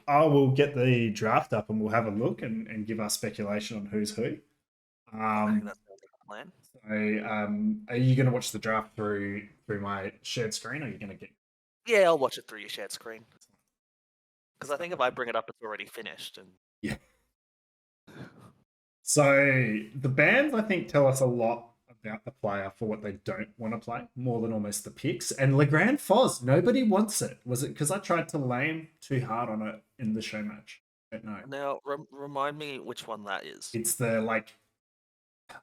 I will get the draft up and we'll have a look and give our speculation on who's who. Okay, Um, that's the plan. are you going to watch the draft through my shared screen, or are you going to get? Yeah, I'll watch it through your shared screen. Because I think if I bring it up, it's already finished. And Yeah. So the bands, I think, tell us a lot about the player for what they don't want to play, more than almost the picks. And Legrand Foz, nobody wants it. Was it because I tried to lame too hard on it in the show match? I don't know. now, remind me which one that is. It's the like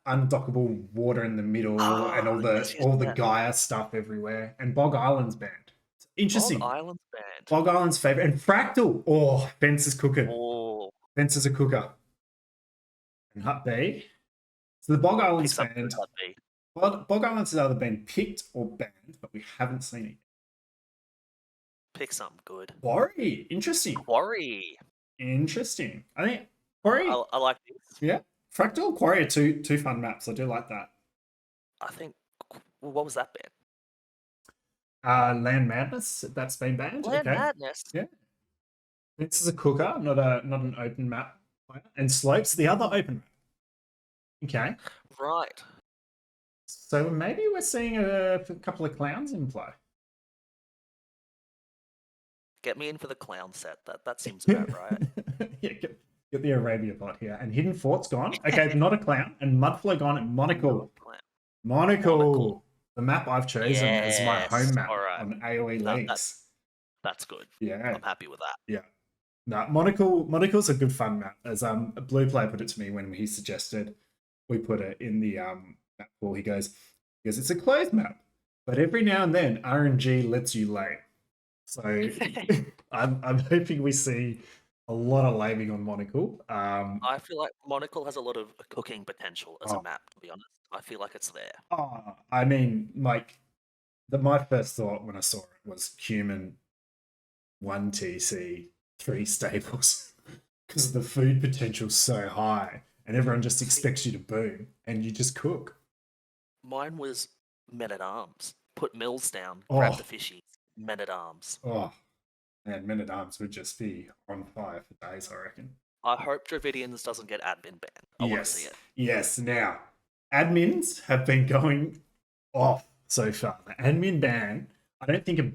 undockable water in the middle and Ah, all the yes, yes, all the yeah. Gaia stuff everywhere. And Bog Island's banned. Bog Interesting. Island's banned. Bog Island's favorite. And Fractal. Oh, Fence is cooking. Oh, Fence is a cooker. And Hut B. So the Bog pick Island's something banned. that be. Well, Bog Islands has either been picked or banned, but we haven't seen it. Pick something good. Quarry. Interesting. Quarry. Interesting. I think Quarry. I like this. Yeah. Fractal, Quarry are two fun maps. I do like that. I think. Well, what was that ban? Land Madness, that's been banned. Land Okay. Madness. Yeah. This is a cooker, not an open map player. And Slopes, the other open map. Okay. Right. So maybe we're seeing a couple of clowns in play. Get me in for the clown set. That seems about right. Yeah, get the Arabia bot here. And Hidden Fort's gone. Okay, not a clown. And Mudflow gone at Monocle. Monocle. The map I've chosen as my home map on AoE Leagues. That's good. Yeah. I'm happy with that. Yeah. No, Monocle's a good fun map. As a blue player put it to me when he suggested we put it in the map pool. He goes, it's a closed map, but every now and then RNG lets you lane. So I'm hoping we see a lot of laming on Monocle. I feel like Monocle has a lot of cooking potential as a map, to be honest. I feel like it's there. I mean, like, my first thought when I saw it was human 1 TC, 3 staples. Because the food potential's so high and everyone just expects you to boom and you just cook. Mine was men-at-arms. Put mills down, grab the fishies, men-at-arms. Oh, man, men-at-arms would just be on fire for days, I reckon. I hope Dravidians doesn't get admin banned. I want to see it. Yes, now, admins have been going off so far. The admin ban, I don't think a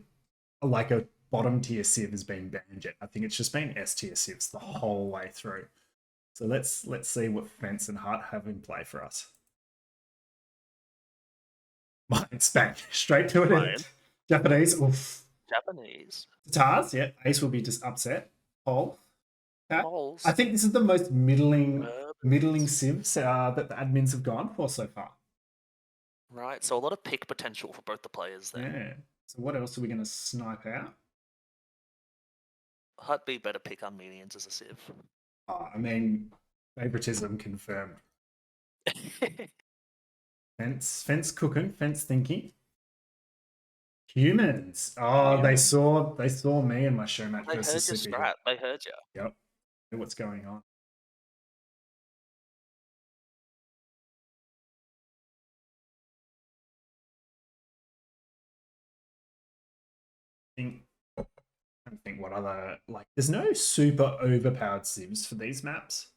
bottom tier civ has been banned yet. I think it's just been S tier civs the whole way through. So let's see what Fence and Hart have in play for us. It's back straight to it. Japanese, oof. Japanese. Tatars, yeah. Ace will be just upset. Pole. Poles. I think this is the most middling civs that the admins have gone for so far. Right, so a lot of pick potential for both the players there. Yeah. So what else are we going to snipe out? Hut B better pick Armenians as a civ. I mean, favoritism confirmed. Fence cooking, Fence thinking. Humans. Oh, they saw me in my show match versus Sippy. They heard you. Yep. Know what's going on. I think what other, like, there's no super overpowered civs for these maps.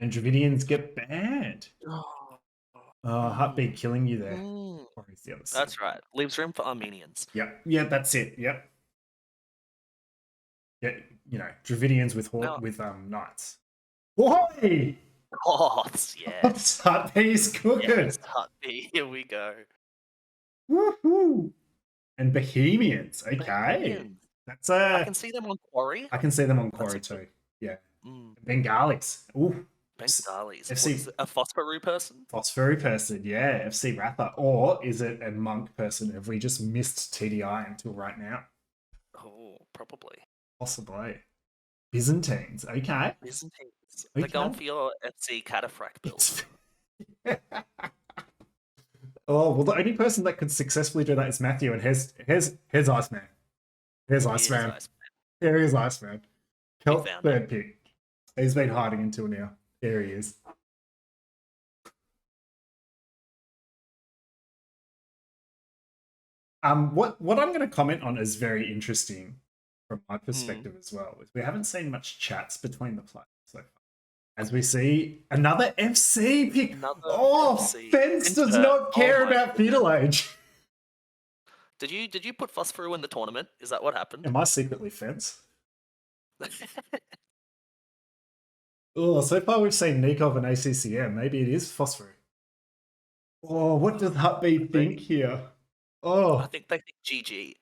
And Dravidians get banned. Hut B killing you there. The other side. That's right. Leaves room for Armenians. Yep. Yeah, that's it. Yep. Yeah, Dravidians with knights. Why? Oh, yeah. Hut B's cooking. Yes, Hut B. Here we go. Woohoo! And Bohemians. Okay. Bohemians. That's I can see them on Quarry. I can see them on Quarry too. Yeah. Bengalis. Ooh. Bengalis. FC a Phosphorou person? Phosphorou person, yeah. FC Ratha. Or is it a monk person? Have we just missed TDI until right now? Oh, probably. Possibly. Byzantines. Okay. Byzantines. Okay. They're going for your FC Cataphract build. Oh, well, the only person that could successfully do that is Matthew, and here's Iceman. Here's Iceman. Here is Iceman. Third pick. He's been hiding until now. There he is. What I'm going to comment on is very interesting. from my perspective as well. We haven't seen much chats between the players so far. As we see another FC pick. FC. Fence does not care about fetal age. Did you put Phosphor in the tournament? Is that what happened? Am I secretly Fence? Oh, so far we've seen Nikov and ACCM. Maybe it is Phosphor. Oh, what does Hutby think here? Oh, I think they think GG.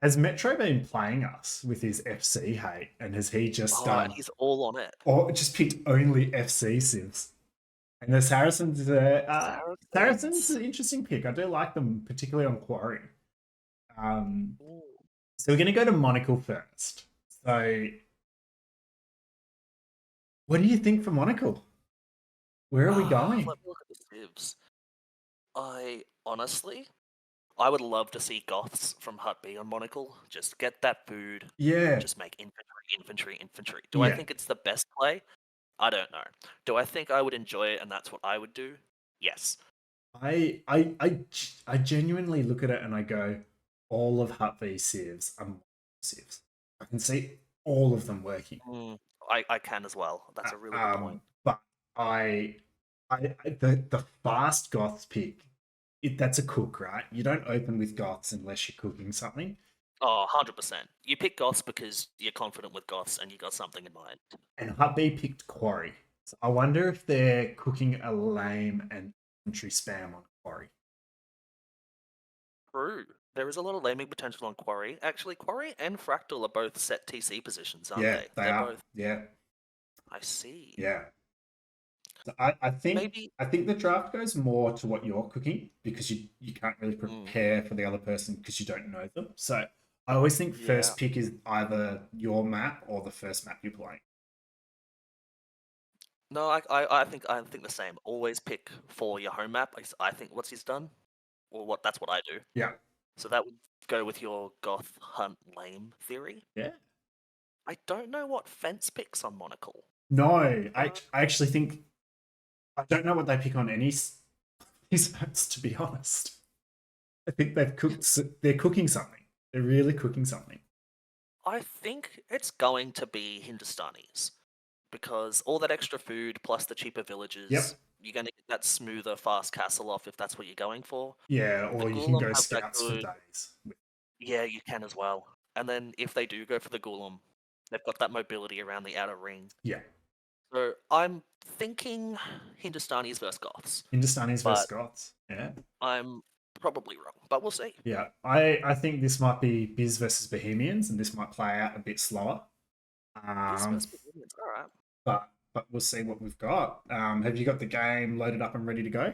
Has Metro been playing us with his FC hate, and has he just and he's all on it, or just picked only FC civs? And the Saracens, Saracens is an interesting pick. I do like them, particularly on Quarry. So we're going to go to Monocle first. So, what do you think for Monocle? Where are we going? Let me look at the civs. I would love to see Goths from Hut B on Monocle. Just get that food. Yeah. Just make infantry. Do I think it's the best play? I don't know. Do I think I would enjoy it and that's what I would do? Yes. I genuinely look at it and I go, all of Hut V civs are civs. I can see all of them working. I can as well. That's a really good point. But the fast Goths pick, that's a cook, right? You don't open with Goths unless you're cooking something. Oh, 100%. You pick Goths because you're confident with Goths and you got something in mind. And Hut B picked Quarry. So I wonder if they're cooking a lame and infantry spam on Quarry. True. There is a lot of laming potential on Quarry. Actually, Quarry and Fractal are both set TC positions, aren't they? They are. Both... Yeah. I see. Yeah. So I think the draft goes more to what you're cooking because you can't really prepare for the other person because you don't know them. So I always think first pick is either your map or the first map you're playing. No, I think the same. Always pick for your home map. I think what's he's done, or that's what I do. Yeah. So that would go with your Goth Hunt Lame theory. Yeah. I don't know what Fence picks on Monocle. No, I actually think I don't know what they pick on any these maps, to be honest. I think they're cooking something. They're really cooking something. I think it's going to be Hindustanis because all that extra food plus the cheaper villages, you're going to get that smoother, fast castle off if that's what you're going for. Yeah, or you can go scouts for days. Yeah, you can as well. And then if they do go for the Golem, they've got that mobility around the outer ring. Yeah. So I'm thinking Hindustanis versus Goths. Hindustanis versus Goths, yeah. I'm probably wrong, but we'll see. Yeah, I think this might be Biz versus Bohemians, and this might play out a bit slower. Biz versus Bohemians, all right. But we'll see what we've got. Have you got the game loaded up and ready to go?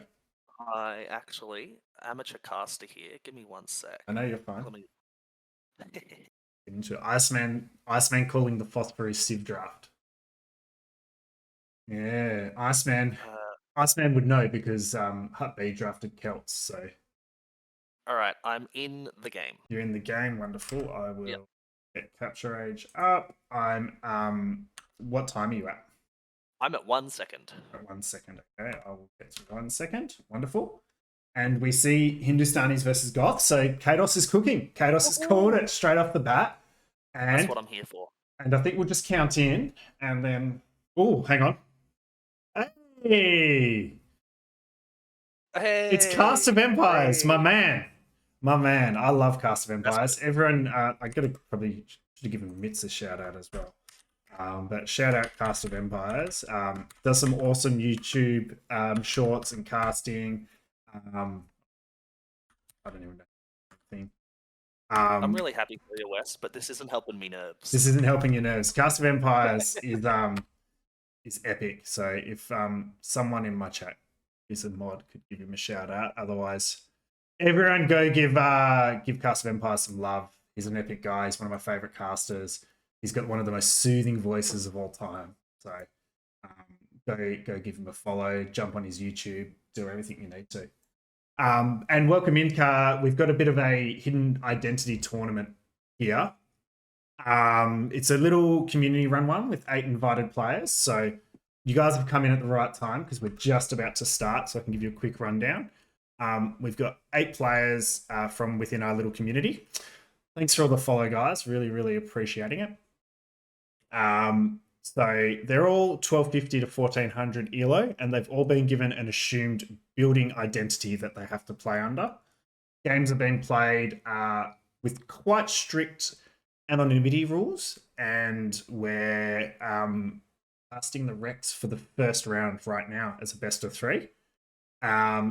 I actually, amateur caster here. Give me 1 sec. I know you're fine. Let me... Get into it. Iceman calling the Phosphorus Civ draft. Yeah, Iceman would know because Hut B drafted Celts, so. All right, I'm in the game. You're in the game, wonderful. I will get Capture Age up. I'm what time are you at? I'm at 1 second. At 1 second, okay. I will get to 1 second. Wonderful. And we see Hindustanis versus Goths. So Kados is cooking. Kados has called it straight off the bat. And that's what I'm here for. And I think we'll just count in and then hang on. Hey! It's Cast of Empires, my man. My man. I love Cast of Empires. Everyone, I probably should have given Mitz a shout out as well. But shout out Cast of Empires. Does some awesome YouTube shorts and casting. I don't even know. I'm really happy for you, Wes, but this isn't helping me nerves. This isn't helping your nerves. Cast of Empires is epic. So if someone in my chat is a mod, could give him a shout out. Otherwise, everyone go give Cast of Empires some love. He's an epic guy. He's one of my favorite casters. He's got one of the most soothing voices of all time. So go give him a follow. Jump on his YouTube. Do everything you need to. And welcome in, Car. We've got a bit of a hidden identity tournament here. It's a little community run one with 8 invited players. So you guys have come in at the right time because we're just about to start. So I can give you a quick rundown. We've got 8 players from within our little community. Thanks for all the follow, guys. Really, really appreciating it. So they're all 1250 to 1400 ELO, and they've all been given an assumed building identity that they have to play under. Games are being played with quite strict anonymity rules, and we're casting the Rex for the first round right now as a best of 3.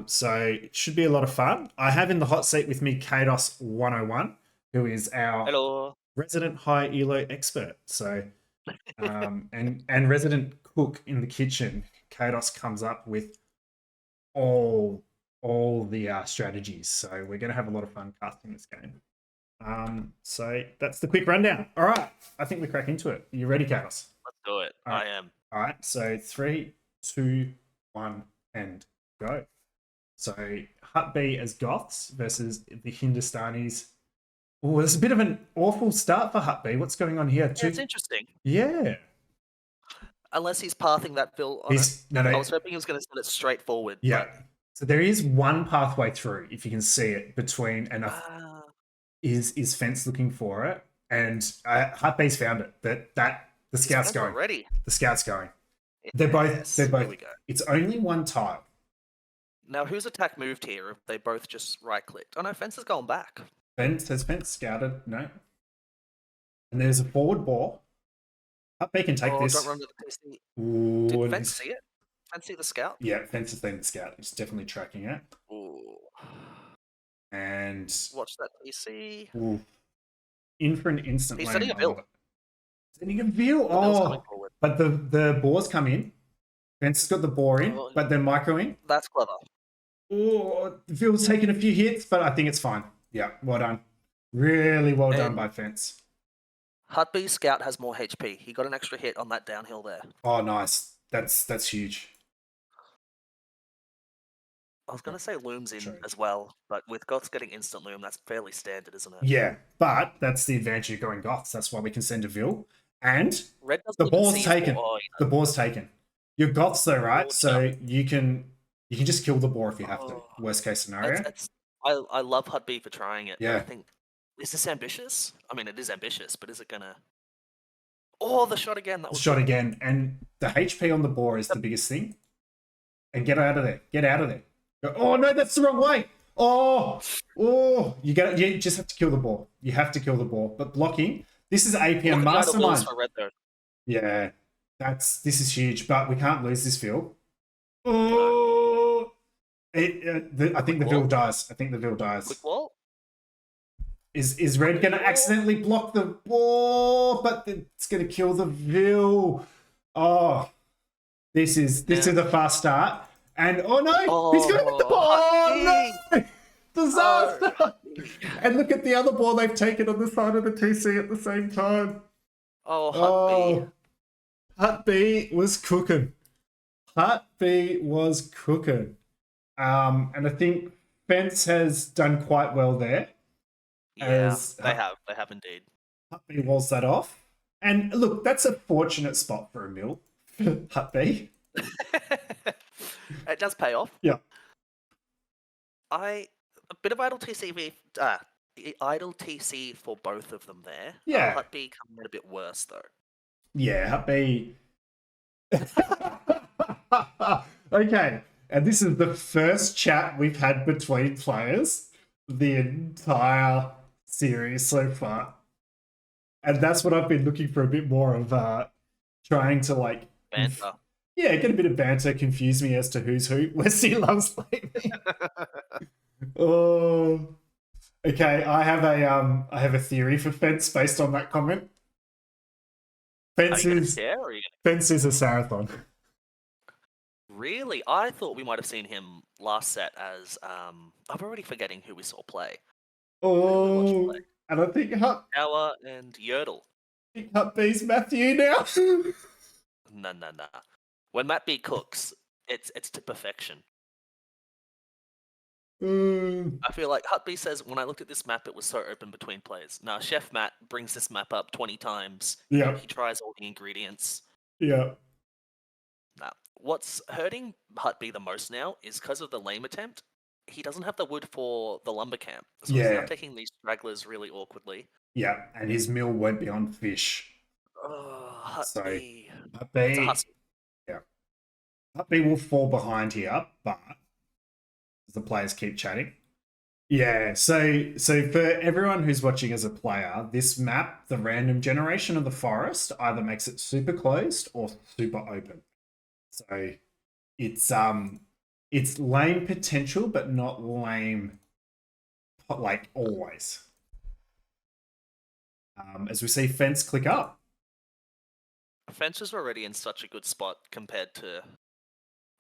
So it should be a lot of fun. I have in the hot seat with me Kados 101, who is our Hello. resident high elo expert. So and resident cook in the kitchen. Kados comes up with all the strategies. So we're going to have a lot of fun casting this game. So that's the quick rundown. All right, I think we crack into it. You ready, Kados? Let's do it. Right. I am. All right, so 3, 2, 1, and go. So Hut B as Goths versus the Hindustanis. Oh, it's a bit of an awful start for Hut B. What's going on here? Yeah, it's interesting. Yeah. Unless he's pathing that bill on it. No. I was hoping he was going to set it straight forward. Yeah. So there is one pathway through, if you can see it, between enough. Is Fence looking for it? And Hut B's found it. The scout's going. Already. The scout's going. They're both. Here we go. It's only one tile. Now, whose attack moved here? If they both just right-clicked? Oh no, Fence has gone back. Has Fence scouted? No. And there's a forward ball. Hut B can take this. Don't run to the PC. Ooh, Did Fence see it? Fence see the scout? Yeah, Fence has seen the scout. He's definitely tracking it. Ooh. And watch that PC. Ooh. In for an instant He's lane. setting a bill. Setting a bill. But the boars come in. Fence has got the boar in, but they're microing. That's clever. Oh, the field's taken a few hits, but I think it's fine. Yeah, well done. Really well done by Fence. Hut B's scout has more HP. He got an extra hit on that downhill there. Oh, nice. That's huge. I was going to say Loom's in as well, but with Goths getting instant Loom, that's fairly standard, isn't it? Yeah, but that's the advantage of going Goths. That's why we can send a Vil. And Red the ball's taken. The ball's taken. You're Goths though, right? So you can just kill the boar if you have to. Worst case scenario. I love Hut B for trying it. Yeah. I think, is this ambitious? I mean, it is ambitious, but is it going to... Oh, the shot again. That was shot again. And the HP on the boar is the biggest thing. And get out of there. Get out of there. Oh, no, that's the wrong way. Oh, you just have to kill the ball. You have to kill the ball. But blocking, this is APM Mastermind. Yeah, this is huge, but we can't lose this Vil. Oh, I think the Vil dies. I think the Vil dies. Quick wall? Is Red going to accidentally block the ball? But it's going to kill the Vil. Oh, this is a fast start. And he's going with the ball. Oh, no! Disaster! Oh. And look at the other ball they've taken on the side of the TC at the same time. Oh, Hut B was cooking. Hut B was cooking. And I think Fence has done quite well there. Yeah, they have indeed. Hut B walls that off. And look, that's a fortunate spot for a mill. Hut B. It does pay off. Yeah. A bit of idle TC for both of them there. Yeah. Hut B coming in a bit worse though. Yeah, Hut B. Okay, and this is the first chat we've had between players the entire series so far, and that's what I've been looking for, a bit more of trying to like banter. Yeah, get a bit of banter, confuse me as to who's who. Wesley loves lately. Oh, okay. I have a theory for Fence based on that comment. Fence is a Sarathon. Really? I thought we might have seen him last set as I'm already forgetting who we saw play. Oh, and I think Tower and Yerdle. I think Hut B's Matthew now. No. When Matt B cooks, it's to perfection. I feel like Hut B says, when I looked at this map, it was so open between players. Now, Chef Matt brings this map up 20 times. Yeah. He tries all the ingredients. Yeah. Now, what's hurting Hut B the most now is because of the lame attempt. he doesn't have the wood for the lumber camp, so he's now Yeah, taking these stragglers really awkwardly. yeah, and his meal won't be on fish. Oh, Hut So B. Hut It's a B, husky. yeah, Hut B will fall behind here, but as the players keep chatting. Yeah, so for everyone who's watching as a player, this map, the random generation of the forest, either makes it super closed or super open. So it's lame potential, but not lame like always. As we see fence click up. Fence is already in such a good spot compared to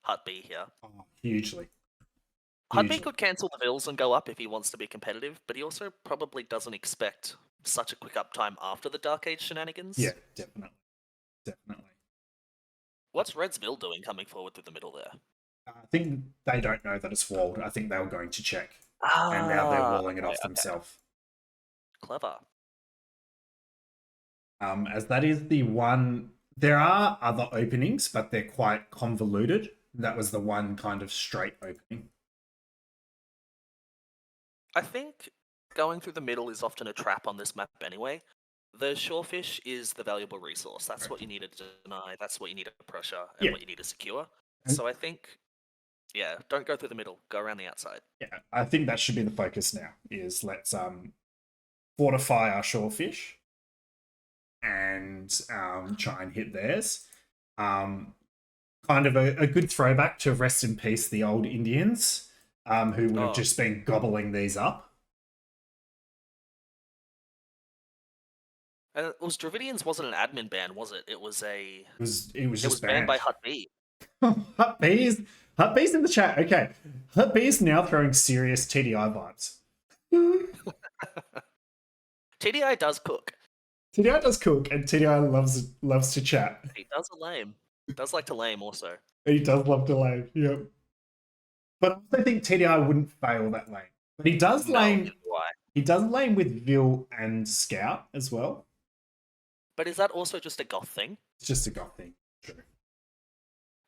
Hut B here. Oh, hugely. Hut B could cancel the vills and go up if he wants to be competitive, but he also probably doesn't expect such a quick uptime after the Dark Age shenanigans. Yeah, definitely. Definitely. What's Red's Mill doing coming forward through the middle there? I think they don't know that it's walled. I think they were going to check. And now they're walling it off themselves. Clever. As that is the one. There are other openings, but they're quite convoluted. That was the one kind of straight opening. I think going through the middle is often a trap on this map anyway. The shorefish is the valuable resource. That's what you need to deny. That's what you need to pressure and what you need to secure. So I think, yeah, don't go through the middle. Go around the outside. Yeah, I think that should be the focus now. Is let's fortify our shorefish and try and hit theirs. Kind of a good throwback to rest in peace the old Indians, who would have just been gobbling these up. Was Dravidians wasn't an admin ban, was it? It was just banned by Hut B. Hut B's in the chat. Okay, Hut B is now throwing serious TDI vibes. TDI does cook. TDI does cook, and TDI loves to chat. He does a lame. Does like to lame also. He does love to lame. Yep. But I also think TDI wouldn't fail that lane. But he does lame. Why? He does lame with Vil and Scout as well. But is that also just a goth thing? It's just a goth thing. True.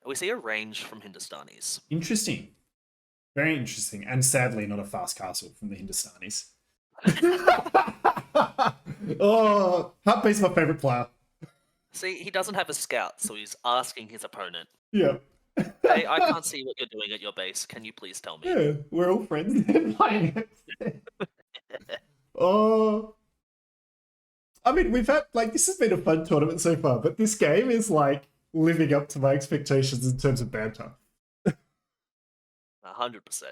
We see a range from Hindustanis. Interesting. Very interesting. And sadly, not a fast castle from the Hindustanis. Oh, Hut B's my favorite player. See, he doesn't have a scout, so he's asking his opponent. Yeah. Hey, I can't see what you're doing at your base. Can you please tell me? Yeah, we're all friends. Playing it. Oh. I mean, we've had, this has been a fun tournament so far, but this game is, living up to my expectations in terms of banter. 100%.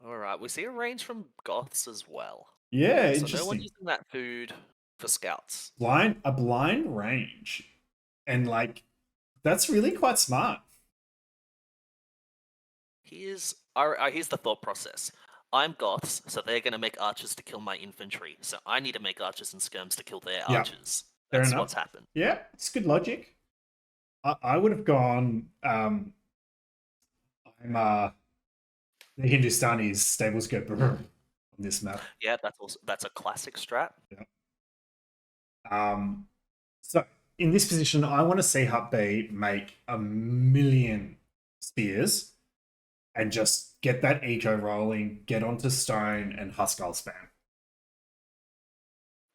Alright, we see a range from Goths as well. Yeah, so interesting. No one using that food for scouts. A blind range. And, that's really quite smart. Here's the thought process. I'm Goths, so they're going to make archers to kill my infantry. So I need to make archers and skirms to kill their archers. That's what's happened. Yeah, it's good logic. I would have gone. I'm the Hindustanis stables go on this map. Yeah, that's a classic strat. Yeah. So in this position, I want to see Hut B make 1,000,000 spears and just get that eco rolling, get onto stone, and Huskal spam.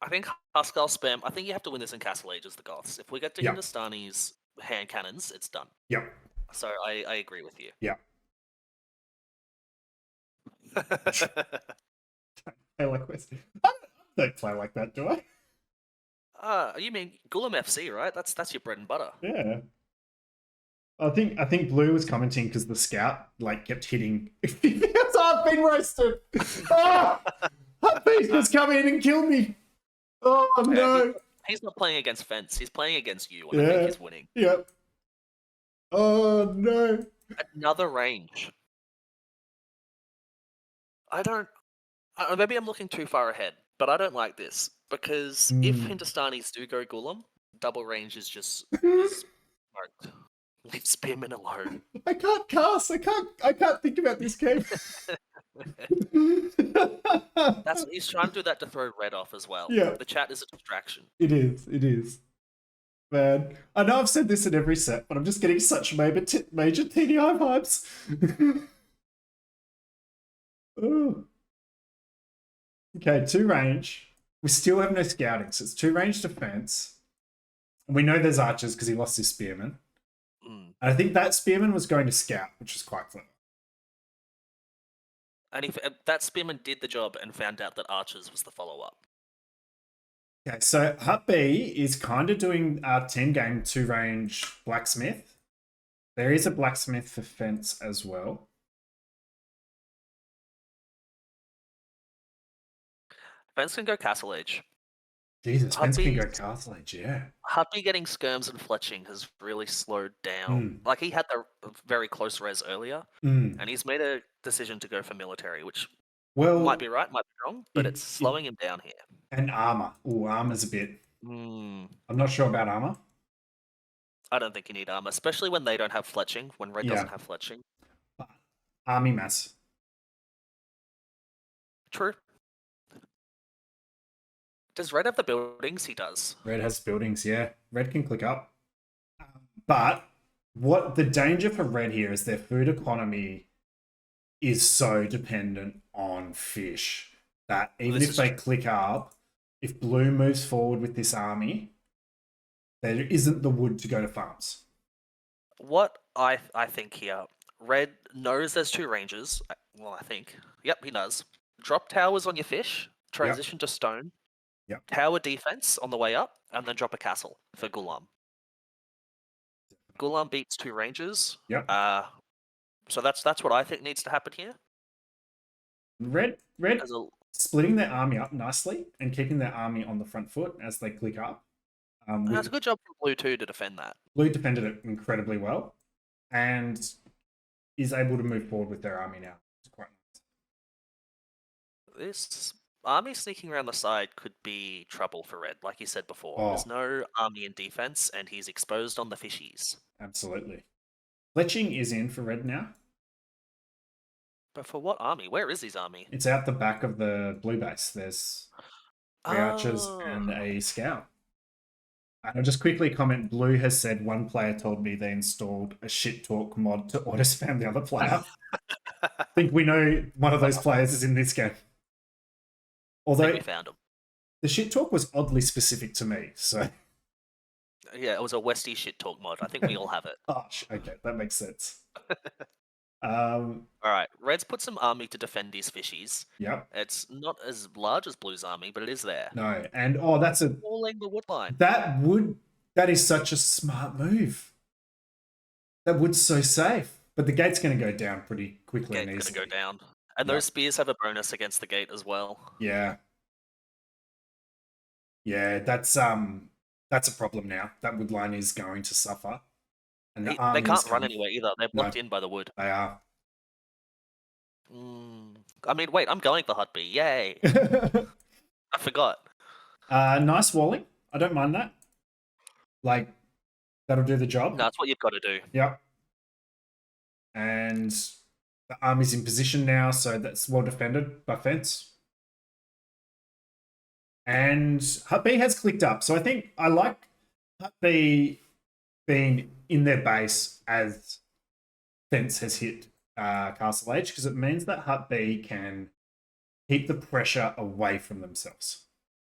I think Huskal spam. I think you have to win this in Castle Age as the Goths. If we get to Hindustanis hand cannons, it's done. Yep. So I agree with you. Yeah. I don't play like that, do I? You mean Gulam FC, right? That's your bread and butter. Yeah. I think Blue was commenting because the scout kept hitting. I've been roasted. Oh, Hut Beast has come in and killed me. Oh no. He's not playing against Fence. He's playing against you, and I think he's winning. Yep. Oh no. Another range. Maybe I'm looking too far ahead, but I don't like this because if Hindustanis do go Gulam, double range is just smoked. Leave Spearman alone. I can't cast. I can't think about this game. He's trying to do that to throw Red off as well. Yeah. The chat is a distraction. It is. Man, I know I've said this in every set, but I'm just getting such major TDI vibes. Ooh. Okay, 2 range. We still have no scouting, so it's 2 range defense. And we know there's archers because he lost his spearman. Mm. And I think that spearman was going to scout, which was quite clever. And if that spearman did the job and found out that archers was the follow-up. Okay, so Hut B is kind of doing our 10 game 2 range blacksmith. There is a blacksmith for fence as well. Fence can go castle age. Jesus, fence can go castle age, yeah. Hubby getting skirms and fletching has really slowed down. Like he had the very close res earlier, and he's made a decision to go for military, which might be right, might be wrong, but it's slowing him down here. And armor. Ooh, armor's a bit. I'm not sure about armor. I don't think you need armor, especially when they don't have fletching, when red doesn't have fletching. Army mass. True. Does red have the buildings? He does. Red has buildings, yeah. Red can click up. But what the danger for red here is their food economy is so dependent on fish that even if they click up, if blue moves forward with this army, there isn't the wood to go to farms. What I think here, red knows there's 2 ranges. Well, I think. Yep, he does. Drop towers on your fish, transition to stone. Yep. Tower defense on the way up, and then drop a castle for Gulam. Gulam beats 2 ranges. Yep. So that's what I think needs to happen here. Red splitting their army up nicely and keeping their army on the front foot as they click up. That's a good job from blue too to defend that. Blue defended it incredibly well, and is able to move forward with their army now. It's quite nice. This army sneaking around the side could be trouble for red, like you said before. There's no army in defense, and he's exposed on the fishies. Absolutely. Fletching is in for red now. But for what army? Where is his army? It's out the back of the blue base. There's 3 archers and a scout. And I'll just quickly comment, blue has said one player told me they installed a shit talk mod to auto-spam the other player. I think we know one of those players is in this game. Although we found him. The shit talk was oddly specific to me, so... Yeah, it was a Westy shit talk mod. I think we all have it. Okay, that makes sense. Alright, red's put some army to defend these fishies. Yep. It's not as large as blue's army, but it is there. No, and that's a... Falling the wood line. That is such a smart move. That wood's so safe. But the gate's going to go down pretty quickly and easily. Gate's going to go down. And those spears have a bonus against the gate as well. Yeah. Yeah, that's a problem now. That wood line is going to suffer. And they can't run anywhere either. They're blocked in by the wood. They are. I mean, wait, I'm going for Hut B. Yay. I forgot. Nice walling. I don't mind that. Like, that'll do the job. No, that's what you've got to do. Yep. And the army's in position now, so that's well defended by fence. And Hut B has clicked up. So I think I like Hut B being in their base as fence has hit Castle Age, because it means that Hut B can keep the pressure away from themselves.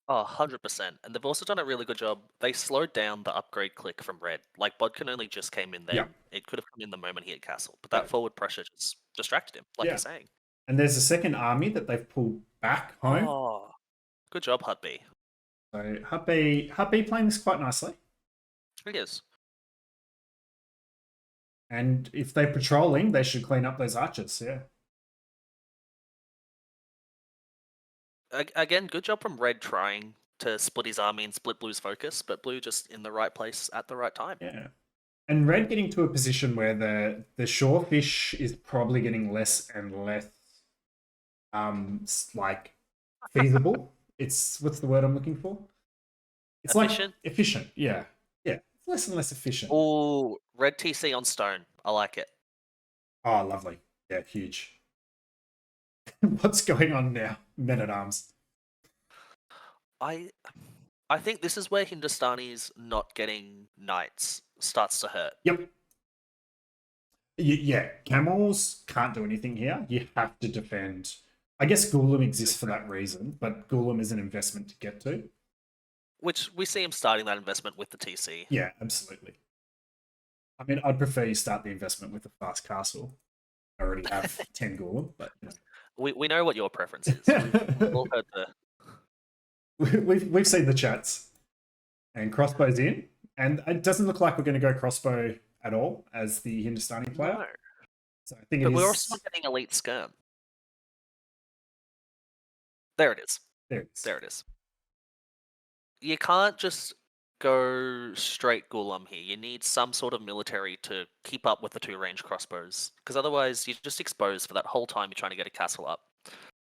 Oh, 100%. And they've also done a really good job. They slowed down the upgrade click from red. Like, Bodkin only just came in there. Yep. It could have come in the moment he hit Castle. But that forward pressure just distracted him, like you're saying. And there's a second army that they've pulled back home. Oh, good job, Hut B. So Hut B playing this quite nicely. It is. And if they're patrolling, they should clean up those archers, yeah. Again, good job from red trying to split his army and split blue's focus, but blue just in the right place at the right time. Yeah. And red getting to a position where the shore fish is probably getting less and less like feasible. It's what's the word I'm looking for? It's efficient? Like efficient, yeah. Yeah. It's less and less efficient. Oh, red TC on stone. I like it. Oh, lovely. Yeah, huge. What's going on now? Men at Arms. I think this is where Hindustani's not getting knights starts to hurt. Yep. Yeah, camels can't do anything here. You have to defend. I guess Gulam exists for that reason, but Gulam is an investment to get to. Which we see him starting that investment with the TC. Yeah, absolutely. I mean, I'd prefer you start the investment with a fast castle. I already have 10 Gulam, but we know what your preference is. We've all heard we've seen the chats. And crossbow's in, and it doesn't look like we're going to go crossbow at all as the Hindustani player. No. So I think but we're also getting elite skirm. There it is. There it is. You can't just go straight Gulam here. You need some sort of military to keep up with the 2 range crossbows, because otherwise you're just exposed for that whole time you're trying to get a castle up.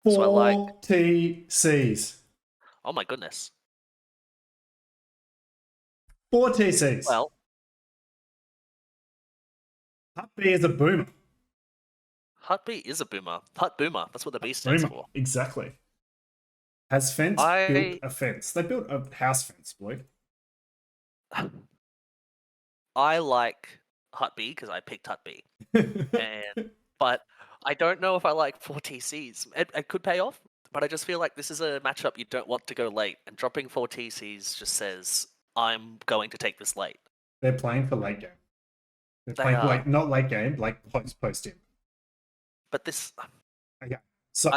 4 so I like TCs. Oh my goodness. 4 TCs. Well, Hut B is a boomer. Hut B is a boomer. Hut boomer. That's what the B stands for. Exactly. Has Fence built a fence? They built a house fence, Blue. I like Hut B because I picked Hut B. But I don't know if I like 4 TCs. It could pay off, but I just feel like this is a matchup you don't want to go late. And dropping 4 TCs just says, I'm going to take this late. They're playing for late game. They're playing for like, not late game, like post in. But this... Okay. So...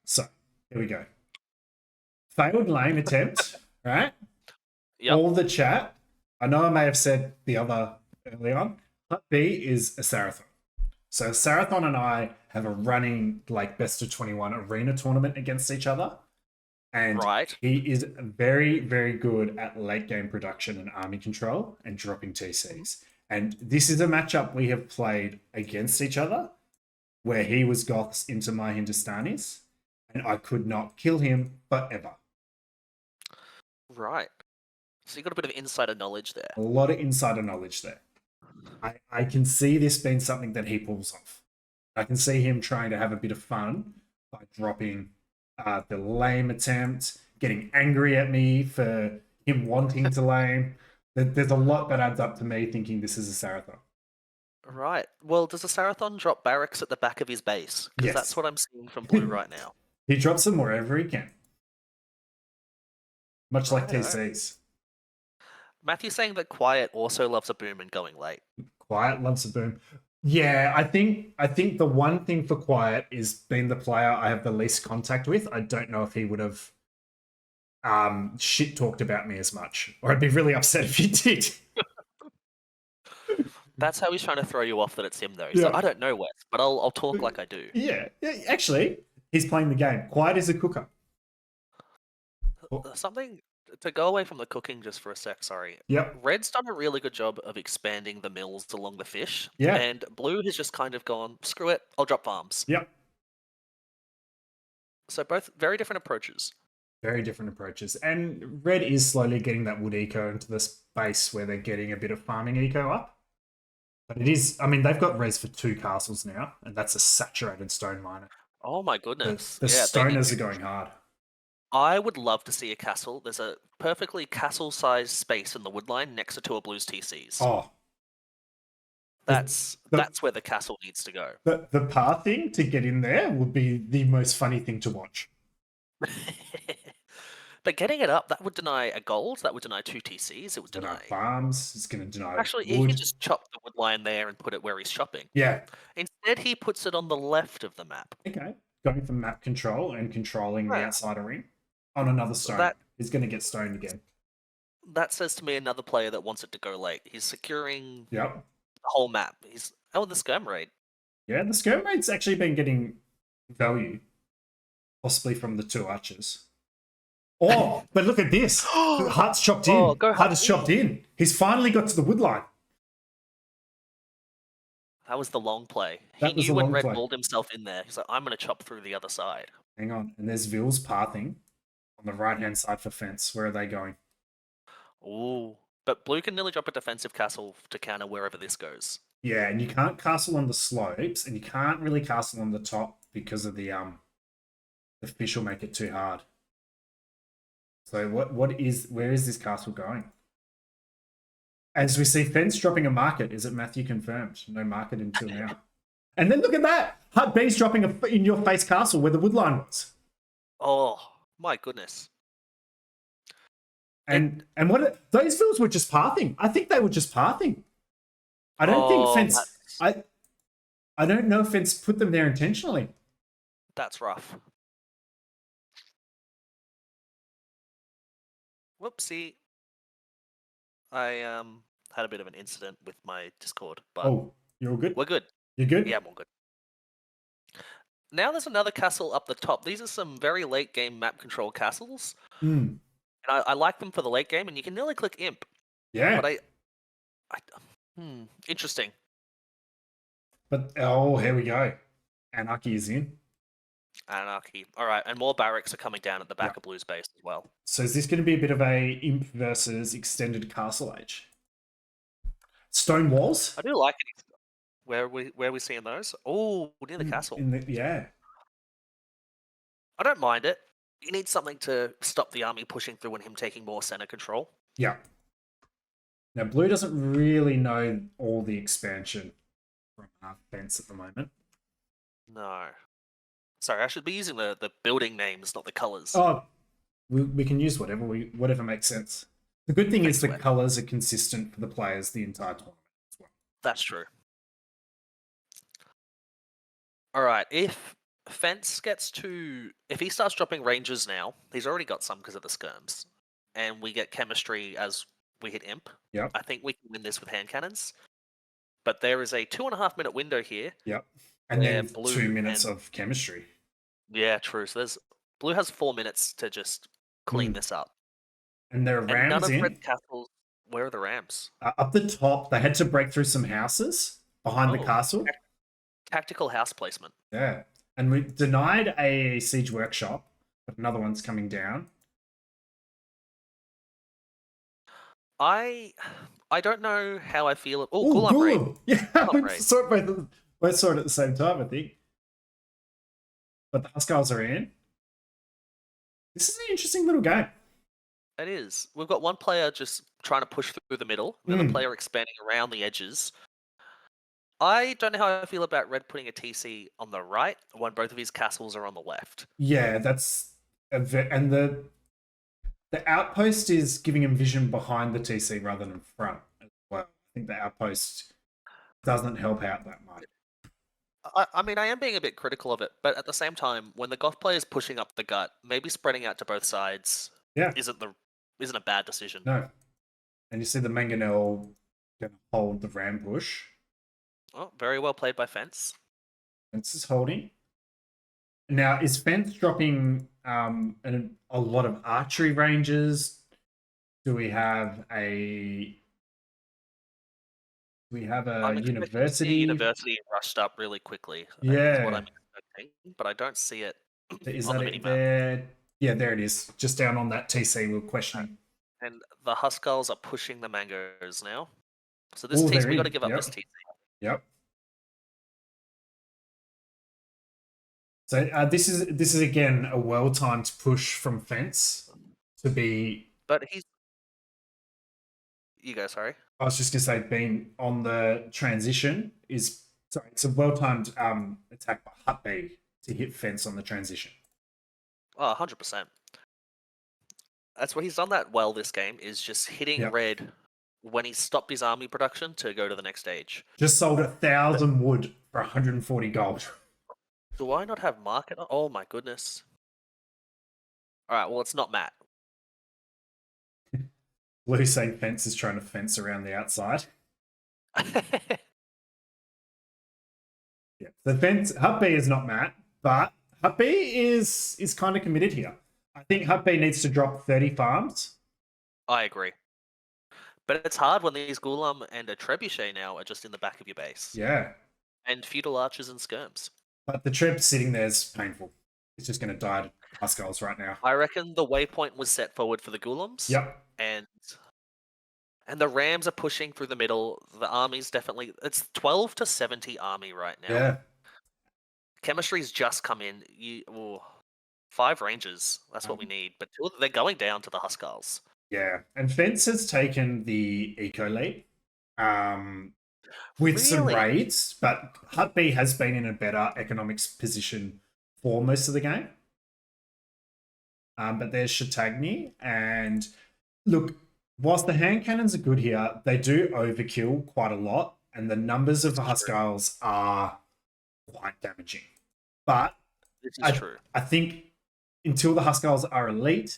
So, here we go. Failed lane attempt, right? Yep. All the chat. I know I may have said the other early on. Hut B is a Sarathon. So Sarathon and I have a running like best of 21 arena tournament against each other. And he is very, very good at late game production and army control and dropping TCs. And this is a matchup we have played against each other where he was Goths into my Hindustanis. And I could not kill him forever. Right. So you got a bit of insider knowledge there. A lot of insider knowledge there. I can see this being something that he pulls off. I can see him trying to have a bit of fun by dropping the lame attempt, getting angry at me for him wanting to lame. There's a lot that adds up to me thinking this is a Sarathon. Right. Well, does a Sarathon drop barracks at the back of his base? Because that's what I'm seeing from Blue right now. He drops them wherever he can. Much like TCs. Matthew's saying that Quiet also loves a boom and going late. Quiet loves a boom. Yeah, I think the one thing for Quiet is being the player I have the least contact with. I don't know if he would have shit talked about me as much. Or I'd be really upset if he did. That's how he's trying to throw you off that it's him, though. He's like, I don't know West, but I'll talk like I do. Yeah, actually, he's playing the game. Quiet is a cooker. Something to go away from the cooking just for a sec, sorry. Yep. Red's done a really good job of expanding the mills along the fish. Yeah. And Blue has just kind of gone, screw it, I'll drop farms. Yep. So both very different approaches. Very different approaches. And Red is slowly getting that wood eco into the space where they're getting a bit of farming eco up. But it is, I mean, they've got res for 2 castles now, and that's a saturated stone miner. Oh my goodness. The stoners are going hard. I would love to see a castle. There's a perfectly castle-sized space in the woodline next to 2 of Blue's TCs. Oh. That's where the castle needs to go. The pathing to get in there would be the most funny thing to watch. But getting it up, that would deny a gold, that would deny 2 TCs, it would deny farms, it's going to deny Actually, wood. he can just chop the wood line there and put it where he's shopping. Yeah. Instead, he puts it on the left of the map. Okay. Going for map control and controlling the outsider ring on another stone. He's going to get stoned again. That says to me another player that wants it to go late. He's securing the whole map. The skirm raid. Yeah, the skirm raid's actually been getting value, possibly from the 2 archers. Oh, but look at this. Hut's chopped in. Hut is chopped in. He's finally got to the wood line. That was the long play. He knew when Red walled himself in there. He's like, I'm going to chop through the other side. Hang on. And there's Vils pathing on the right-hand side for fence. Where are they going? Ooh. But Blue can nearly drop a defensive castle to counter wherever this goes. Yeah, and you can't castle on the slopes, and you can't really castle on the top because of the fish will make it too hard. So where is this castle going? As we see Fence dropping a market, is it Matthew confirmed? No market until now. And then look at that! Hut B's dropping a in your face castle where the woodline was. Oh my goodness. And those fields were just pathing. I think they were just pathing. I don't think Fence. I don't know if Fence put them there intentionally. That's rough. Whoopsie. I had a bit of an incident with my Discord, but you're all good? we're good. You're good? Yeah, I'm all good. Now there's another castle up the top. These are some very late game map control castles. And I like them for the late game, and you can nearly click Imp. Yeah. But interesting. But here we go. Anarchy is in. Anarchy. All right, and more barracks are coming down at the back of Blue's base as well. So is this going to be a bit of a Imp versus extended Castle Age? Stone walls? I do like it. Where are we seeing those? Oh, near the castle. Yeah. I don't mind it. You need something to stop the army pushing through and him taking more center control. Yeah. Now, Blue doesn't really know all the expansion from Fence at the moment. No. Sorry, I should be using the building names, not the colors. Oh, we can use whatever makes sense. The good thing is the colors are consistent for the players the entire tournament as well. That's true. All right, if Fence if he starts dropping ranges now, he's already got some because of the skirms, and we get chemistry as we hit Imp. Yep. I think we can win this with hand cannons. But there is a 2.5-minute window here. Yep. And then 2 minutes of chemistry. Yeah, true. So Blue has 4 minutes to just clean this up. And there are rams none of Red castles. Where are the rams? Up the top, they had to break through some houses behind the castle. Tactical house placement. Yeah. And we denied a siege workshop, but another one's coming down. I don't know how I feel. Oh, Ghulam Raid. Yeah, both saw it at the same time, I think. But the Huskars are in. This is an interesting little game. It is. We've got one player just trying to push through the middle, another player expanding around the edges. I don't know how I feel about Red putting a TC on the right when both of his castles are on the left. Yeah, and the outpost is giving him vision behind the TC rather than front as well. I think the outpost doesn't help out that much. I mean, I am being a bit critical of it, but at the same time, when the Goth player is pushing up the gut, maybe spreading out to both sides isn't a bad decision. No. And you see the Mangonel going to hold the ram push. Oh, very well played by Fence. Fence is holding. Now, is Fence dropping a lot of archery ranges? Do we have a university? University rushed up really quickly. Yeah. That's what I'm expecting, but I don't see it is on that the minimap. There? Yeah, there it is. Just down on that TC we're questioning. And the Huskars are pushing the mangoes now. So this TC, we got to give up this TC. Yep. So this is again a well-timed push from Fence to be. But you go. Sorry. I was just gonna say, being on the transition it's a well-timed attack by Hut B to hit Fence on the transition. Oh, 100%. That's what he's done that well this game, is just hitting Red when he stopped his army production to go to the next stage. Just sold 1,000 wood for 140 gold. Do I not have market? Oh my goodness. Alright, well, it's not Matt. Blue saying Fence is trying to fence around the outside. Yeah. So Hut B is not Matt, but Hut B is kind of committed here. I think Hut B needs to drop 30 farms. I agree. But it's hard when these Ghulam and a Trebuchet now are just in the back of your base. Yeah. And feudal archers and skirms. But the Treb sitting there is painful. It's just going to die to Huskars right now. I reckon the waypoint was set forward for the Ghulams. Yep. And the Rams are pushing through the middle. The army's definitely... It's 12 to 70 army right now. Yeah. Chemistry's just come in. 5 Rangers. That's what we Um, need. But they're going down to the Huskarls. yeah, and Fence has taken the eco lead with some Really? raids, but Hut B has been in a better economics position for most of the game. But there's Shatagni, and look, whilst the hand cannons are good here, they do overkill quite a lot, and the numbers of the This is true. Huskarls are quite damaging. But This is true. I think until the Huskarls are elite,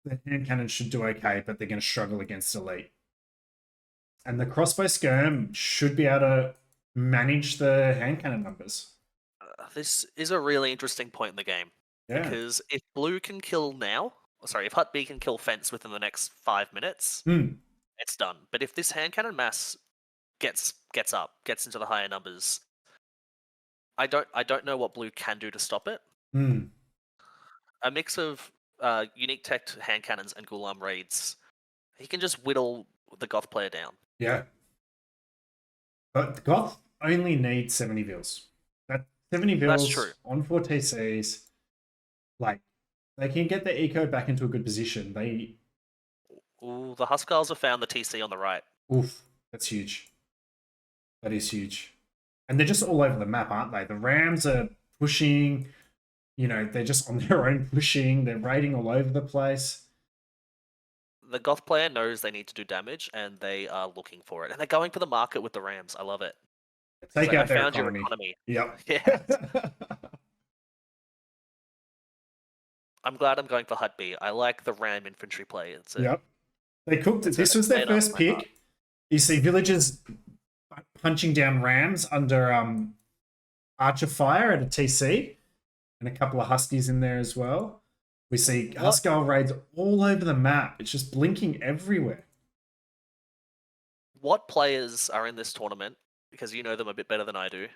the hand cannons should do okay, but they're going to struggle against elite. And the crossbow skirm should be able to manage the hand cannon numbers. This is a really interesting point in the game. Yeah. Because if Blue can kill now, if Hut B can kill Fence within the next 5 minutes, it's done. But if this hand cannon mass gets into the higher numbers, I don't know what Blue can do to stop it. A mix of unique tech hand cannons and Gulam raids, he can just whittle the Goth player down. Yeah. But the Goth only needs 70 vils. That 70 vils That's true. on 4 TCs, like, they can get the eco back into a good position. Ooh, the Huskarls have found the TC on the right. Oof, that's huge. That is huge. And they're just all over the map, aren't they? The Rams are pushing, they're just on their own pushing. They're raiding all over the place. The Goth player knows they need to do damage, and they are looking for it. And they're going for the market with the Rams. I love it. Take out their your economy. economy. Yep. Yeah. I'm glad I'm going for Hut B. I like the Ram infantry play. Yep. They cooked it. This was their first pick. You see villagers punching down Rams under Archer Fire at a TC, and a couple of Huskies in there as well. We see Huskar raids all over the map. It's just blinking everywhere. What players are in this tournament, because you know them a bit better than I do,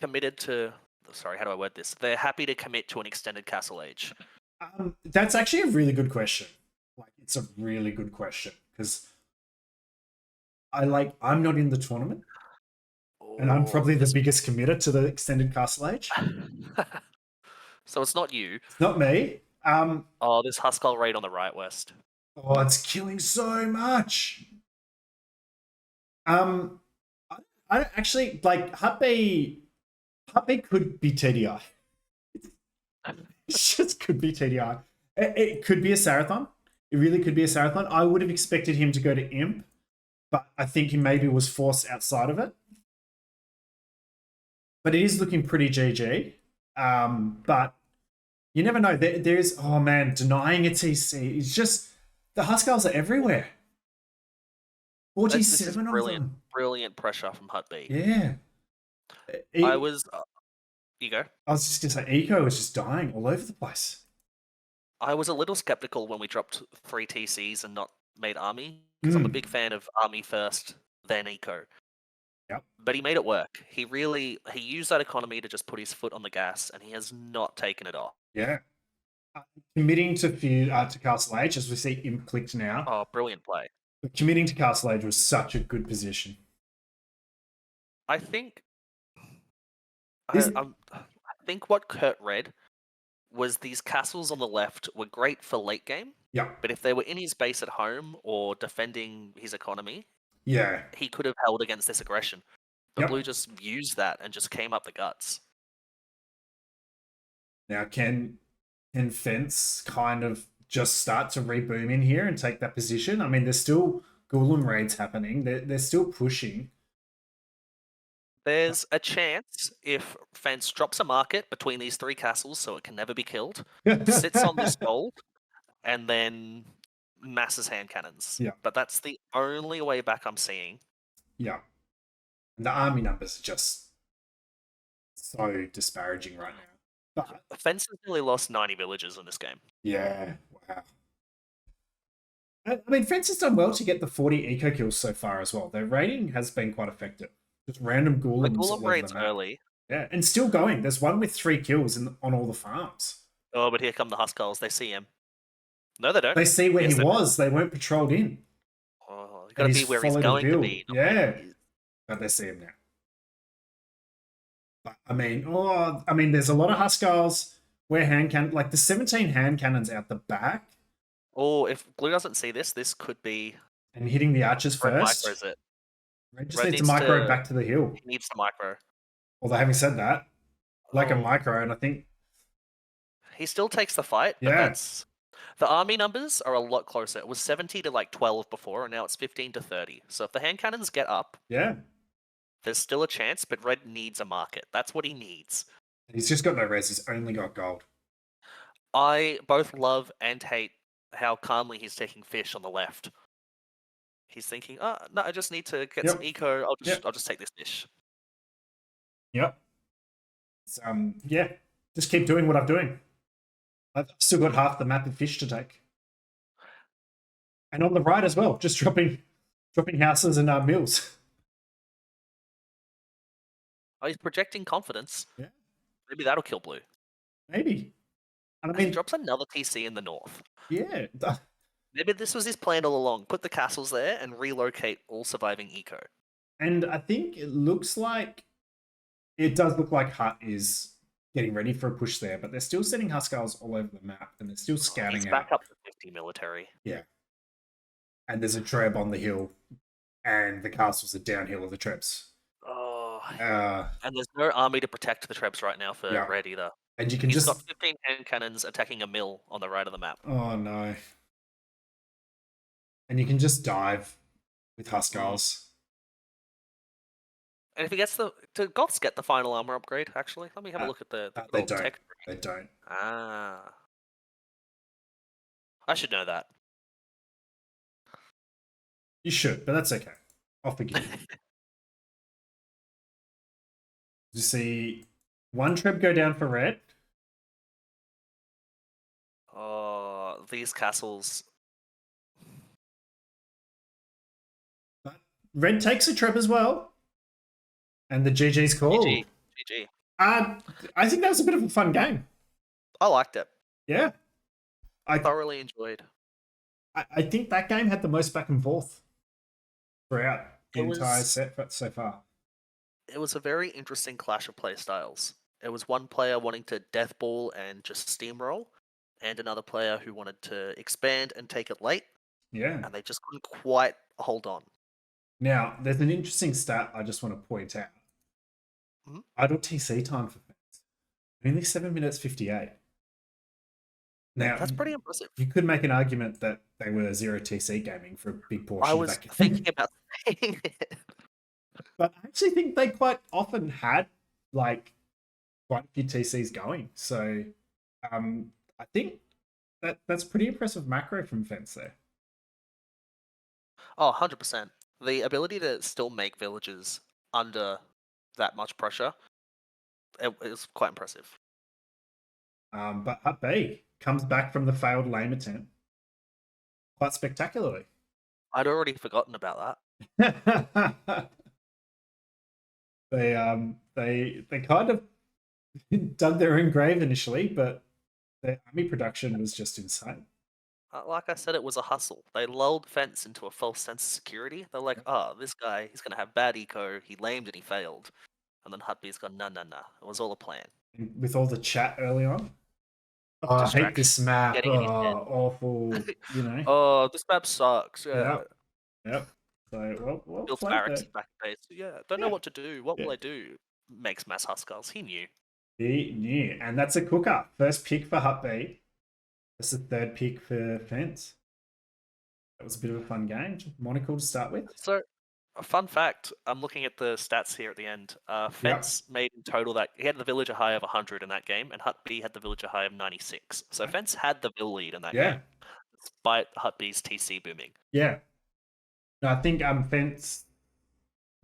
committed to... Sorry, how do I word this? They're happy to commit to an extended castle age. That's actually a really good question. It's a really good question, because I'm not in the tournament, and I'm probably the biggest committer to the extended castle age. So it's not you. It's not me. This Huskar raid on the right west. Oh, it's killing so much. I actually Hut B could be TDI. It just could be TDI. It could be a Sarathon. It really could be a Sarathon. I would have expected him to go to Imp, but I think he maybe was forced outside of it. But it is looking pretty GG. But you never know. There's, oh man, denying a TC. It's just, the Huskarls are everywhere. 47 of them. Brilliant pressure from Hut B. Yeah. You go. I was just going to say, Eco was just dying all over the place. I was a little skeptical when we dropped 3 TCs and not made Army, because I'm a big fan of Army first, then Eco. Yep. But he made it work. He used that economy to just put his foot on the gas, and he has not taken it off. Yeah. Committing to Castle Age, as we see Imp clicked now. Oh, brilliant play. But committing to Castle Age was such a good position. I think what Kurt read was these castles on the left were great for late game. Yeah. But if they were in his base at home or defending his economy, yeah, he could have held against this aggression. But Blue just used that and just came up the guts. Now, can Fence kind of just start to reboom in here and take that position? I mean, there's still Golem raids happening. They're still pushing. There's a chance if Fence drops a market between these 3 castles so it can never be killed, sits on this gold, and then masses hand cannons. Yeah. But that's the only way back I'm seeing. Yeah. And the army numbers are just so disparaging right now. But Fence has nearly lost 90 villagers in this game. Yeah. Wow. I mean, Fence has done well to get the 40 eco kills so far as well. Their rating has been quite effective. Just random Golems. The Golem raid's early. Yeah, and still going. There's one with 3 kills on all the farms. Oh, but here come the Huskarls. They see him. No, they don't. They see where he was. They weren't patrolled in. Oh, you gotta be where he's going to be. Yeah. But they see him now. But I mean, there's a lot of Huskarls where hand cannon, like the 17 hand cannons out the back Oh, if Blue doesn't see this, this could be and hitting the archers Red first. micros it. Red just Red needs to needs micro to back to the hill. he needs to micro. Although having said that, like a Oh, micro, and I think he still takes the fight, but yeah, that's the army numbers are a lot closer. It was 70 to like 12 before, and now it's 15 to 30. So if the hand cannons get up, yeah, there's still a chance, but Red needs a market. That's what he needs. he's just got no res. He's only got gold. I both love and hate how calmly he's taking fish on the left. He's thinking, oh no, I just need to get some Yep. eco. Yep. I'll just take this fish. Yep. Yeah, just keep doing what I'm doing. I've still got half the map of fish to take, and on the right as well, just dropping houses and mills. Oh, he's projecting confidence. Yeah, Maybe that'll kill Blue. maybe. And I And he mean, drops another TC in the north. yeah, Maybe this was his plan all along. Put the castles there and relocate all surviving eco. and I think it does look like Hut is getting ready for a push there, but they're still sending Huskarls all over the map, and they're still scouting He's out. back up to 50 military. Yeah, and there's a treb on the hill, and the castles are downhill of the trebs. Oh, Uh, and there's no army to protect the Trebs right now for Yeah. Red either. and you can He's just got 15 hand cannons attacking a mill on the right of the map. oh no, and you can just dive with Huskarls. And if he gets do Goths get the final armor upgrade? Actually, let me have a look at the They gold don't. tech. They don't. Ah, I should know that. You should, but that's okay. I'll forgive you. You see one treb go down for Red. Oh, these castles. But Red takes a treb as well. And the GG's called. GG. I think that was a bit of a fun game. I liked it. Yeah. I thoroughly enjoyed. I think that game had the most back and forth throughout the entire set so far. It was a very interesting clash of play styles. It was one player wanting to deathball and just steamroll, and another player who wanted to expand and take it late. Yeah. And they just couldn't quite hold on. Now, there's an interesting stat I just want to point out. Mm-hmm. Idle TC time for fans. Only 7 minutes 58. Now, that's pretty impressive. You could make an argument that they were 0 TC gaming for a big portion I was of that game. thinking about saying it. But I actually think they quite often had like quite a few TCs going. So I think that's pretty impressive macro from Fence there. Oh, 100%. The ability to still make villages under that much pressure is quite impressive. But Hut B comes back from the failed lame attempt quite spectacularly. I'd already forgotten about that. They kind of dug their own grave initially, but their army production was just insane. Like I said, it was a hustle. They lulled Fence into a false sense of security. They're like, oh, this guy, he's going to have bad eco. He lamed and he failed. And then Hutby's gone, no. It was all a plan. With all the chat early on. Oh, I hate this map. Oh, awful. You know. Oh, this map sucks. Yeah. Yep. So, well Built barracks back base. Yeah, don't know what to do. What will I do? Makes mass Huskarls. He knew. He knew. And that's a cooker. First pick for Hut B. That's the third pick for Fence. That was a bit of a fun game. Monocle to start with. So, a fun fact, I'm looking at the stats here at the end. Fence made in total that he had the villager high of 100 in that game, and Hut B had the villager high of 96. So Fence had the vill lead in that game, despite Hut B's TC booming. Yeah. No, I think Fence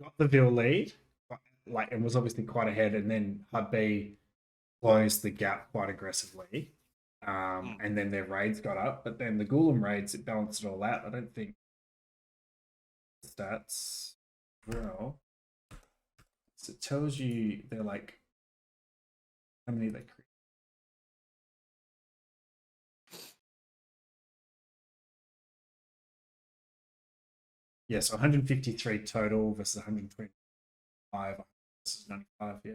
got the vill lead, and was obviously quite ahead, and then Hut B closed the gap quite aggressively. And then their raids got up, but then the Ghoulam raids, it balanced it all out. I don't think stats well. So it tells you they're like how many they create. Yeah, so 153 total versus 125 versus 95, yeah.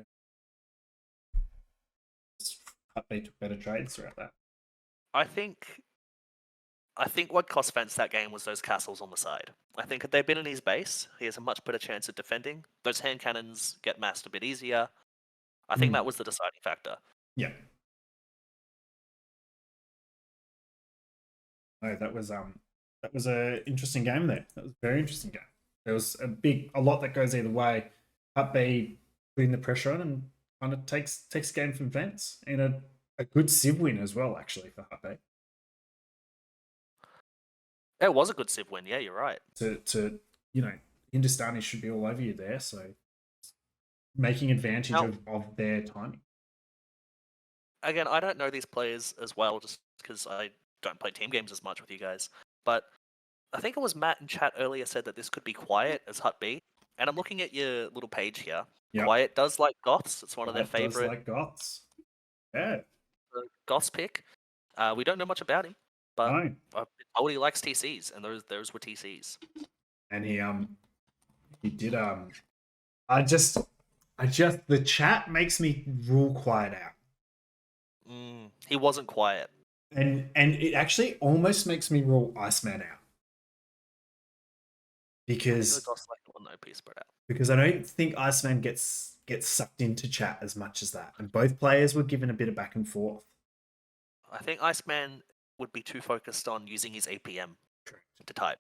Hut B took better trades throughout that. I think what cost Fence that game was those castles on the side. I think had they been in his base, he has a much better chance of defending. Those hand cannons get massed a bit easier. I think that was the deciding factor. Yeah. No, that was a interesting game there. That was a very interesting game. There was a lot that goes either way. Hut B putting the pressure on and kind of takes game from Fence in a good Civ win as well, actually, for Hut B. It was a good Civ win, yeah, you're right. To Hindustani should be all over you there, so making advantage of their timing. Again, I don't know these players as well just because I don't play team games as much with you guys, but I think it was Matt in chat earlier said that this could be Quiet as Hut B, and I'm looking at your little page here. Yep. Quiet does like Goths. It's one of their favorite. Does like Goths. Yeah. The Goths pick. We don't know much about him, but I've been told he likes TCs, and those were TCs. And he did I just the chat makes me rule Quiet out. He wasn't quiet. And it actually almost makes me rule Iceman out. Because I don't think Iceman gets sucked into chat as much as that. And both players were given a bit of back and forth. I think Iceman would be too focused on using his APM to type.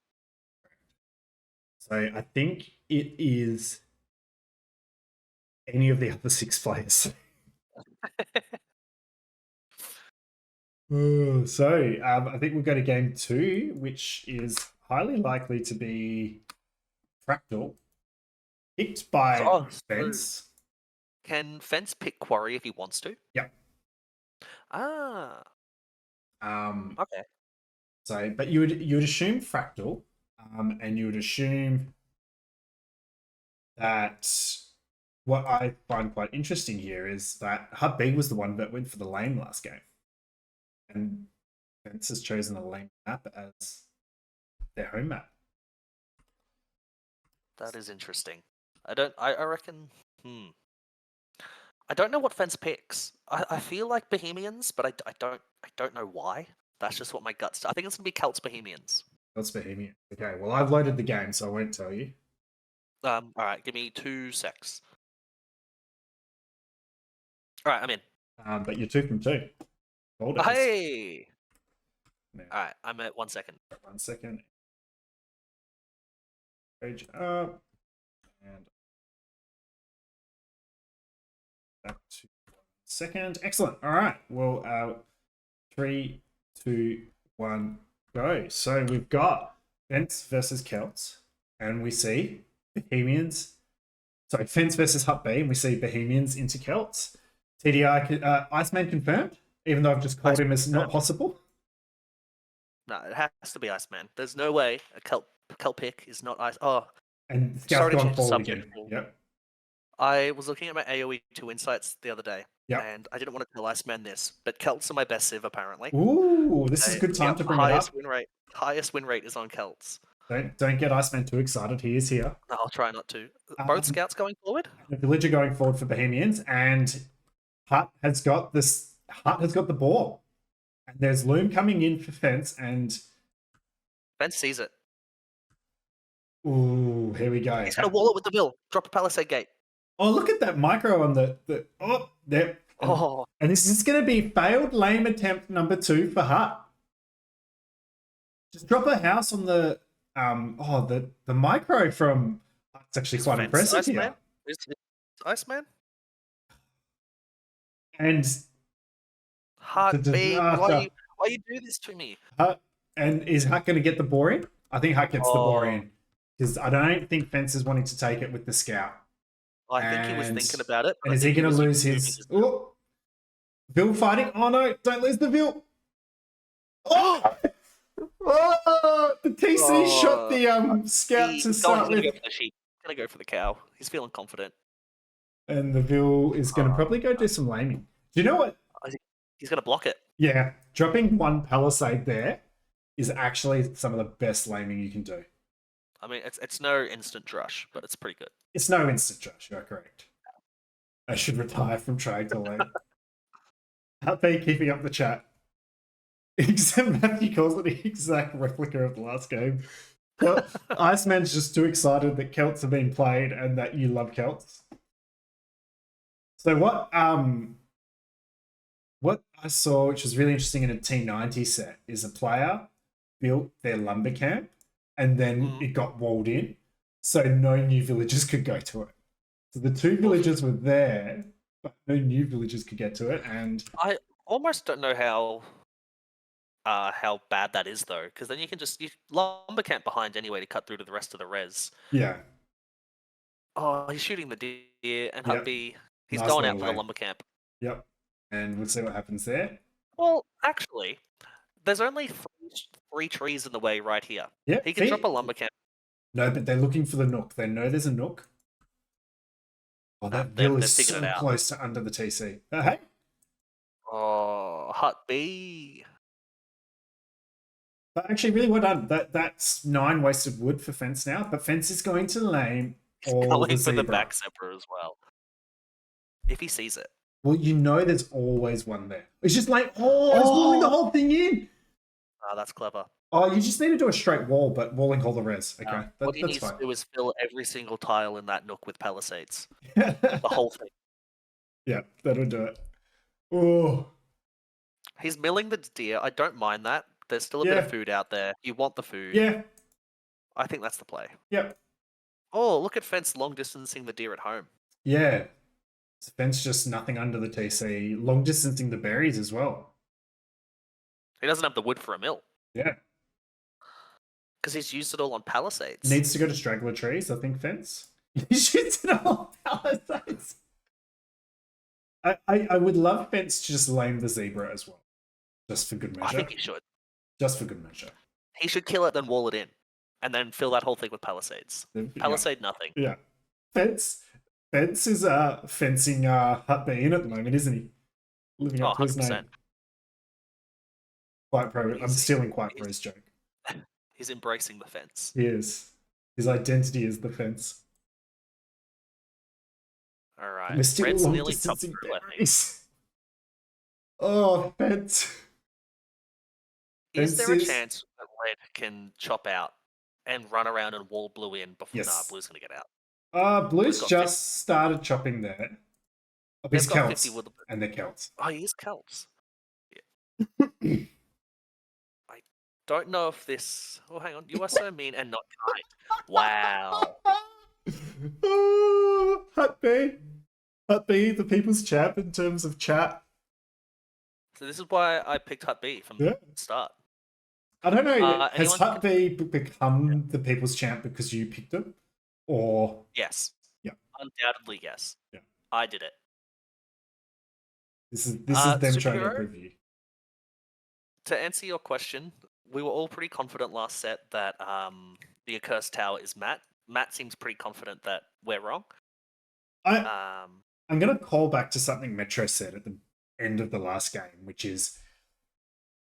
So I think it is any of the other 6 players. So I think we'll go to game 2, which is highly likely to be Fractal, picked by Fence. Can Fence pick Quarry if he wants to? Yeah. Okay. So, but you would assume Fractal, and you would assume that what I find quite interesting here is that Hut B was the one that went for the lane last game. And Fence has chosen a lane map as their home map. That is interesting. I reckon. I don't know what Fence picks. I feel like Bohemians, but I don't know why. That's just what my guts. I think it's gonna be Celts Bohemians. Celts Bohemians. Okay. Well, I've loaded the game, so I won't tell you. All right. Give me 2 secs. All right, I'm in. But you're 2 from 2. Hey! No. All right, I'm at 1 second. 1 second. Page up. And back to 1 second. Excellent. All right. Well, 3, 2, 1, go. So we've got Fence versus Celts, and we see Bohemians. Sorry, Fence versus Hut B, and we see Bohemians into Celts. TDI, Iceman confirmed, even though I've just called him as not possible. No, it has to be Iceman. There's no way a Celt pick is not Ice. Oh, and Scout's gone forward again. Yep. I was looking at my AoE 2 insights the other day, yep. And I didn't want to tell Iceman this, but Celts are my best Civ apparently. Ooh, this is a good time to bring it up. Highest win rate is on Celts. Don't get Iceman too excited. He is here. No, I'll try not to. Both Scouts going forward. The Villager going forward for Bohemians, and Hut has got the ball, and there's Loom coming in for Fence, and Fence sees it. Ooh, here we go. He's gonna wall it with the mill. Drop a Palisade Gate. Oh, look at that micro on the there. And this is going to be failed lame attempt number 2 for Hut. Just drop a house on the the micro from. It's actually quite impressive Iceman? Here. Is Iceman? And Hut B, why you do this to me? And is Hut going to get the bore in? I think Hut gets the bore in because I don't think Fence is wanting to take it with the Scout. I think he was thinking about it. And is he going to lose his? Oh, Vil fighting! Oh no! Don't lose the Vil! Oh! The TC shot the Scout to start with. He's gonna go for the cow. He's feeling confident. And the Vil is going to probably go do some laming. Do you know what? He's going to block it. Yeah, dropping 1 Palisade there is actually some of the best laming you can do. I mean, it's no instant drush, but it's pretty good. It's no instant drush, you're correct. I should retire from trying to lame. Happy keeping up the chat. Except Matthew calls it the exact replica of the last game. Iceman's just too excited that Celts have been played and that you love Celts. So what I saw, which was really interesting in a T90 set, is a player built their lumber camp and then it got walled in, so no new villagers could go to it. So the 2 villagers were there, but no new villagers could get to it. And I almost don't know how bad that is though, because then you lumber camp behind anyway to cut through to the rest of the res. yeah. Oh, he's shooting the deer and Hubby. He's Nice going little out for lane. the lumber camp. Yep. And we'll see what happens there. Well, actually, there's only three trees in the way right here. Yeah. He can drop a lumber camp. No, but they're looking for the nook. They know there's a nook. Oh, that vill is so close to under the TC. Hey. Oh, Hut B. But actually, really well done. That's 9 wasted wood for Fence now. But Fence is going to lane all the zebra. For the back zebra as well. If he sees it. Well, you know there's always one there. It's just like, it's walling the whole thing in. Oh, that's clever. Oh, you just need to do a straight wall, but walling all the res. Okay, what he needs to do is fill every single tile in that nook with palisades. The whole thing. Yeah, that'll do it. Oh. He's milling the deer. I don't mind that. There's still a bit of food out there. You want the food. Yeah. I think that's the play. Yep. Oh, look at Fence long distancing the deer at home. Yeah. Fence just nothing under the TC. Long distancing the berries as well. He doesn't have the wood for a mill. Yeah. Because he's used it all on palisades. Needs to go to straggler trees, I think, Fence. He shoots it all on palisades. I would love Fence to just lame the zebra as well. Just for good measure. I think he should. Just for good measure. He should kill it, then wall it in. And then fill that whole thing with palisades. Palisade nothing. Yeah. Fence is fencing Hut B in at the moment, isn't he? Living up to his name. Quite pro. I'm stealing quite pro his joke. He's embracing the fence. He is. His identity is the fence. All right. We're still Red's long nearly distancing top through, I think. berries. Oh, fence. Is there a chance that Red can chop out and run around and wall Blue in before? Yes. Nah, Blue's going to get out. Blue's just started chopping there. He's Celts, and they're Celts. Oh, he is Celts. Yeah. I don't know if this... Oh, hang on. You are so mean and not kind. Wow. Oh, Hut B. Hut B, the people's champ in terms of chat. So this is why I picked Hut B from the start. I don't know. Has Hut B become the people's champ because you picked him? Or yes. Yeah. Undoubtedly, yes. Yeah. I did it. This is them trying to prove you. To answer your question, we were all pretty confident last set that the accursed tower is Matt. Matt seems pretty confident that we're wrong. I'm going to call back to something Metro said at the end of the last game, which is,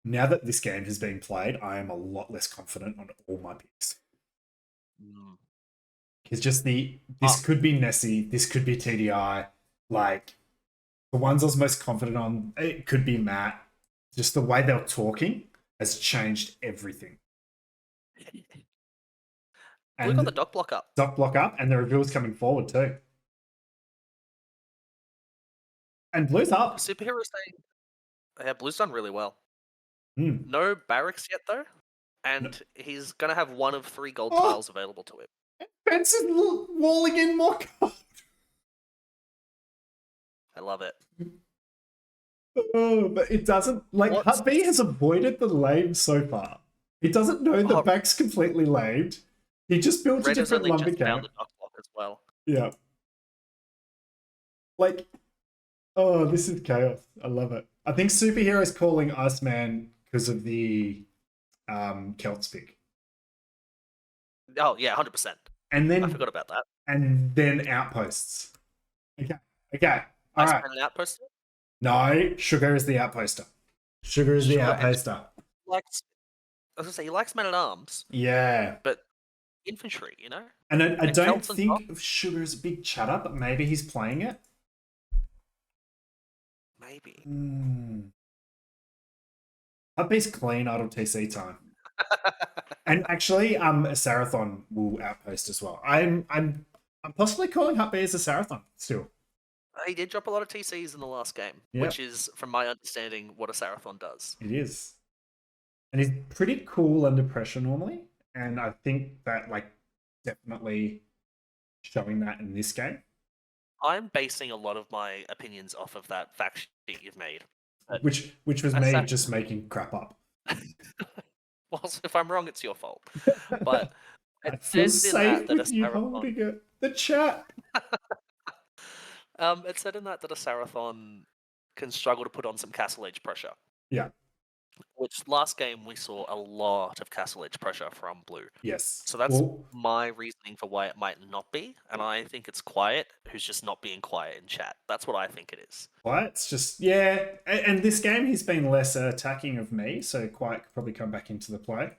now that this game has been played, I am a lot less confident on all my picks. It's just this could be Nessie, this could be TDI. Like, the ones I was most confident on, it could be Matt. Just the way they're talking has changed everything. We got the dock block up. Dock block up, and the reveal's coming forward too. And Blue's up. Superhero saying, yeah, Blue's done really well. Mm. No barracks yet though, and he's gonna have one of 3 gold tiles available to him. Fence is walling in more gold. I love it. Oh, but it doesn't, like, Hut B has avoided the lame so far. He doesn't know the back's completely lamed. He just built a different lumber camp. Found the dock block as well. Yeah. Like, oh, this is chaos. I love it. I think Superhero's calling Iceman because of the Celts pick. Oh, yeah, 100%. And then I forgot about that. And then Outposts. Okay. All right. An outposter? No, Sugar is the outposter. Sugar is the outposter. I was gonna say he likes men-at-arms. Yeah. But infantry, you know? And I don't think of Sugar as a big chatter, but maybe he's playing it. Maybe. Hubby's clean idle TC time. And actually, a Sarathon will outpost as well. I'm possibly calling Hubby as a Sarathon still. He did drop a lot of TCs in the last game, Yep. which is, from my understanding, what a Sarathon does. It is. And he's pretty cool under pressure normally. And I think that, like, definitely showing that in this game. I'm basing a lot of my opinions off of that fact sheet you've made. Which was me just making crap up. Well, if I'm wrong, it's your fault. But I feel safe with you holding it. The chat. It said in that a Sarathon can struggle to put on some castle edge pressure. Yeah. Which last game we saw a lot of castle edge pressure from blue. Yes. So that's my reasoning for why it might not be, and I think it's Quiet who's just not being quiet in chat. That's what I think it is. Quiet's just, yeah. And this game he's been less attacking of me, so Quiet could probably come back into the play.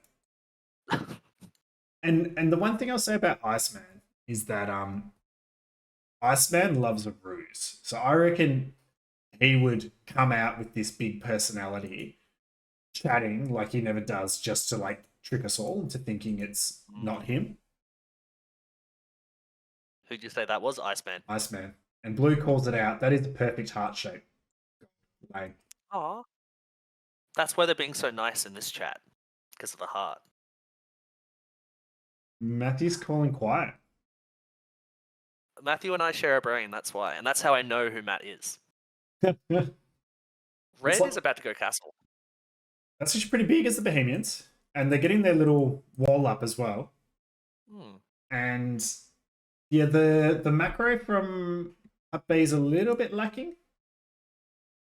and the one thing I'll say about Iceman is that Iceman loves a ruse. So I reckon he would come out with this big personality, chatting like he never does, just to like trick us all into thinking it's not him. Who'd you say that was? Iceman. Iceman. And Blue calls it out. That is the perfect heart shape. Like, aw. That's why they're being so nice in this chat. Because of the heart. Matthew's calling Quiet. Matthew and I share a brain, that's why. And that's how I know who Matt is. Red is about to go castle. That's actually pretty big as the Bohemians. And they're getting their little wall up as well. And yeah, the macro from Up B is a little bit lacking.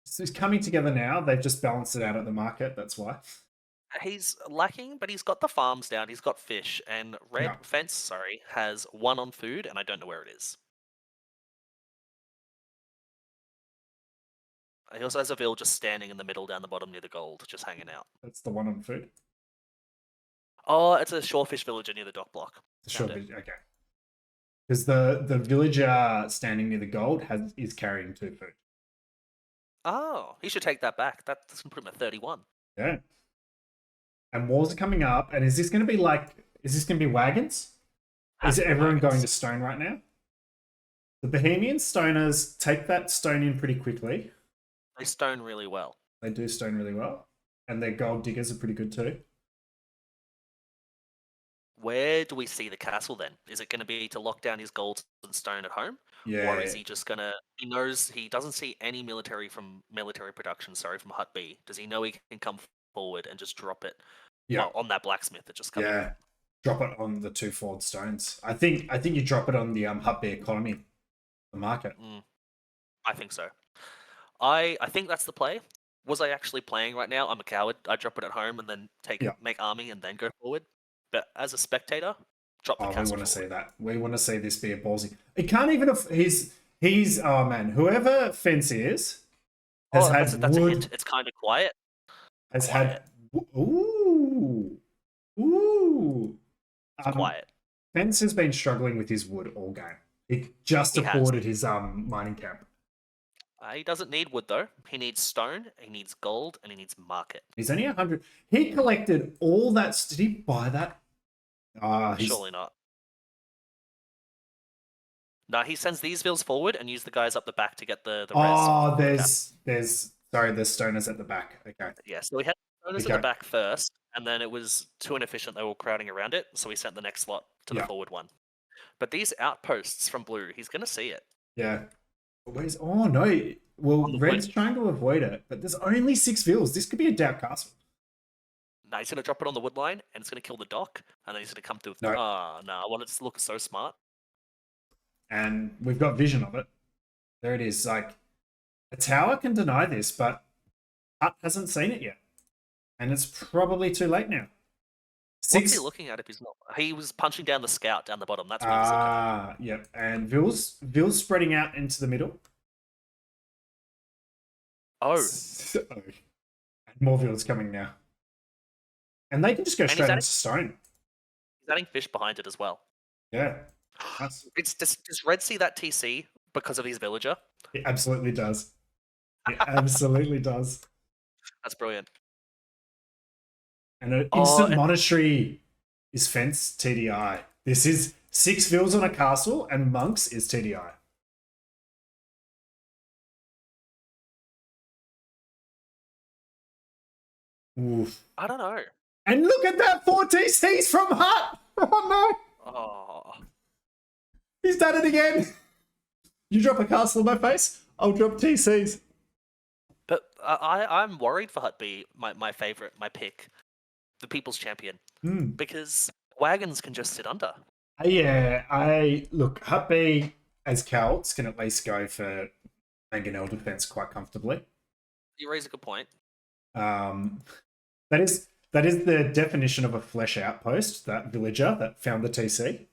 So it's coming together now. They've just balanced it out at the market. That's why. He's lacking, but he's got the farms down. He's got fish. And Fence has 1 on food, and I don't know where it is. He also has a Vil just standing in the middle down the bottom near the gold, just hanging out. That's the 1 on food? Oh, it's a shorefish villager near the dock block. Shorefish, okay. Because the villager standing near the gold is carrying 2 food. Oh, he should take that back. That's going to put him at 31. Yeah. And walls are coming up. And is this going to be wagons? Is everyone going to stone right now? The Bohemian stoners take that stone in pretty quickly. They stone really well. They do stone really well. And their gold diggers are pretty good too. Where do we see the castle then? Is it going to be to lock down his gold and stone at home? Yeah. Or is he just going to... He knows he doesn't see any military production, from Hut B. Does he know he can come forward and just drop it on that blacksmith that just comes in? Drop it on the 2 forward stones. I think you drop it on the Hut B economy, the market. I think so. I think that's the play. Was I actually playing right now? I'm a coward. I drop it at home and then make army and then go forward. But as a spectator, drop the castle. We want to see that. We want to see this be a ballsy. It can't even. He's oh man, whoever Fence is has had that's wood. A hint. It's kind of quiet. Had ooh. Quiet. Fence has been struggling with his wood all game. He just supported his mining camp. He doesn't need wood though. He needs stone, he needs gold, and he needs market. He's only 100. He collected all that. Did he buy that? Surely not. No, he sends these Vils forward and use the guys up the back to get the res. There's stoners at the back. Okay. Yeah, so we had stoners at the back first, and then it was too inefficient. They were crowding around it, so we sent the next lot to the forward one. But these outposts from blue, he's going to see it. Yeah. Oh no! Well, Red's trying to avoid it, but there's only 6 Vils. This could be a doubt castle. No, he's going to drop it on the wood line, and it's going to kill the dock, and then he's going to come through. No. I want it to look so smart. And we've got vision of it. There it is. Like, a tower can deny this, but Hut hasn't seen it yet, and it's probably too late now. What's he looking at if he's not? He was punching down the scout down the bottom. That's what he was looking at. Yep. And Vils spreading out into the middle. Oh. And more Vils coming now. And they can just go straight into stone. He's adding fish behind it as well. Yeah. Does Red see that TC because of his villager? It absolutely does. It absolutely does. That's brilliant. And an Oh, instant monastery is fence TDI. This is 6 vills on a castle, and monks is TDI. Oof. I don't know. And look at that 4 TCs from Hut. Oh no. Oh, He's done it again. You drop a castle in my face, I'll drop TCs. but I'm worried for Hut B, my favorite, my pick, the People's Champion, because wagons can just sit under. Yeah, look, Hut B as Celts can at least go for Mangonel defense quite comfortably. You raise a good point. That is the definition of a flesh outpost, that villager that found the TC.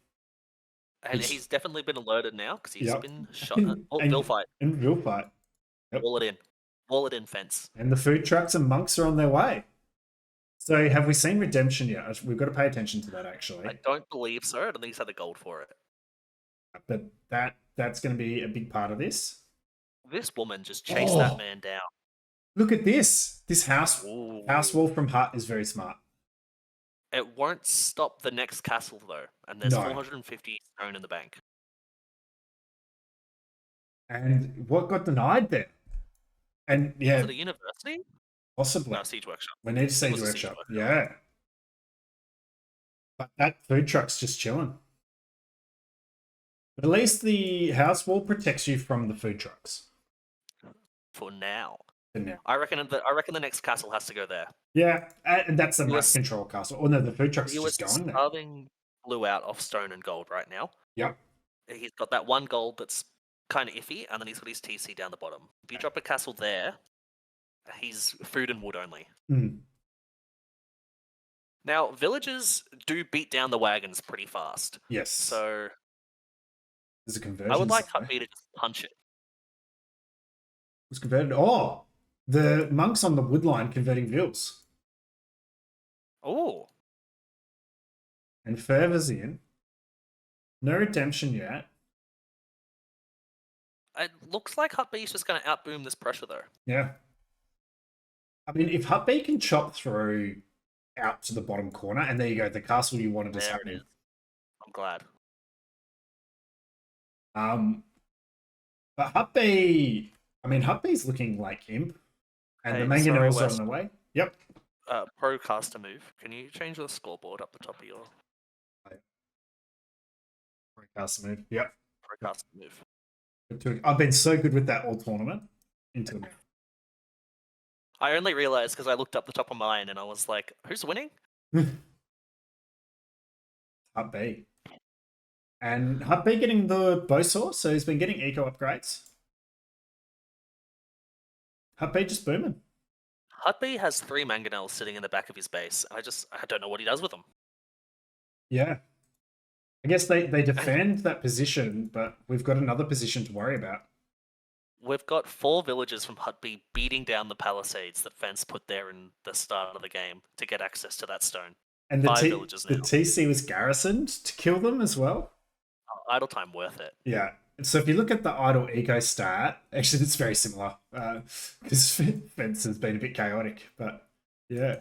And he's definitely been alerted now because he's been shot. Bill fight. And Bill fight. Yep. Wall it in fence. And the food trucks and monks are on their way. So have we seen redemption yet? We've got to pay attention to that, actually. I don't believe so. I don't think he's had the gold for it. But that's going to be a big part of this. This woman just chased that man down. Look at this. This house wall from Hut is very smart. It won't stop the next castle, though. And there's 450 stone in the bank. And what got denied there? And yeah. Was it a university? Possibly. No, Siege Workshop. We need a Siege Workshop. Yeah. But that food truck's just chilling. But at least the house wall protects you from the food trucks. For now. now. I reckon the next castle has to go there. Yeah, and that's the map control castle. Oh no, the food truck's just going there. Starving Blue out off stone and gold right now. Yep. He's got that one gold that's kind of iffy, and then he's got his TC down the bottom. If you drop a castle there, he's food and wood only. Now, villagers do beat down the wagons pretty fast. Yes. So there's a conversion. I would like Hut B to just punch it. Was converted. Oh, the monks on the wood line converting vills. Oh. And Fervor's in. No redemption yet. It looks like Hut B is just going to outboom this pressure, though. Yeah. I mean, if Hut B can chop through out to the bottom corner, and there you go, the castle you wanted is happening. I'm glad. But Hut B, I mean, Hut B's looking like imp, and the mangonels are on the way. Yep. Pro caster move. Can you change the scoreboard up the top of your? Pro caster move. Yep. Pro caster move. I've been so good with that all tournament until now. I only realized because I looked up the top of mine and I was like, "Who's winning?" Hut B. And Hut B getting the bow saw, so he's been getting eco upgrades. Hut B just booming. Hut B has 3 mangonels sitting in the back of his base. I don't know what he does with them. Yeah. I guess they defend that position, but we've got another position to worry about. We've got 4 villagers from Hut B beating down the palisades that Fence put there in the start of the game to get access to that stone. And the 5 villagers now. The TC was garrisoned to kill them as well. Idle time worth it. Yeah. So if you look at the idle eco stat, actually it's very similar because Fence has been a bit chaotic, but yeah.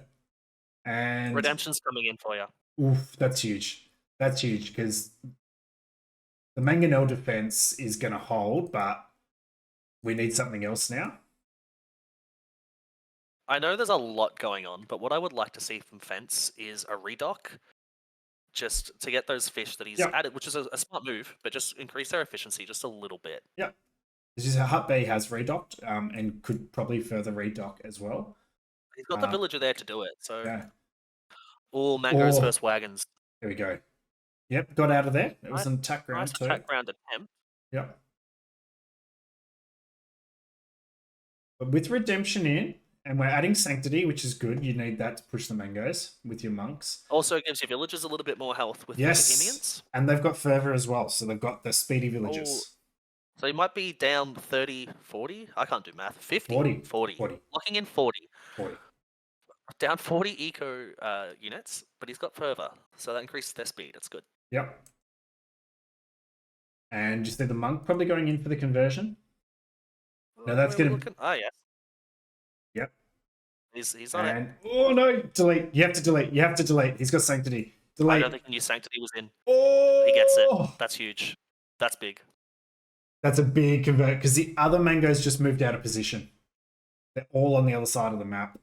And redemption's coming in for you. Oof, that's huge. That's huge because the mangonel defense is going to hold, but we need something else now. I know there's a lot going on, but what I would like to see from Fence is a redock, just to get those fish that he's added, which is a smart move, but just increase their efficiency just a little bit. Yeah. This is how Hut B has redocked and could probably further redock as well. He's got the villager there to do it, so... Yeah. All mangoes versus wagons. There we go. Yep, got out of there. It was an attack round too. Attack round attempt. Yep. But with redemption in, and we're adding sanctity, which is good. You need that to push the mangoes with your monks. Also gives your villagers a little bit more health with the Bohemians. And they've got fervor as well, so they've got the speedy villagers. So you might be down 30, 40? I can't do math. 50? 40. Locking in 40. 40. Down 40 eco units, but he's got fervor, so that increases their speed. That's good. Yep. And you see the monk probably going in for the conversion? No, that's going to... Oh, yes. He's on it. And oh no, delete. You have to delete. You have to delete. He's got sanctity. Delete. I don't think he knew Sanctity was in. Oh, He gets it. That's huge. That's big. That's a big convert because the other mangoes just moved out of position. They're all on the other side of the map.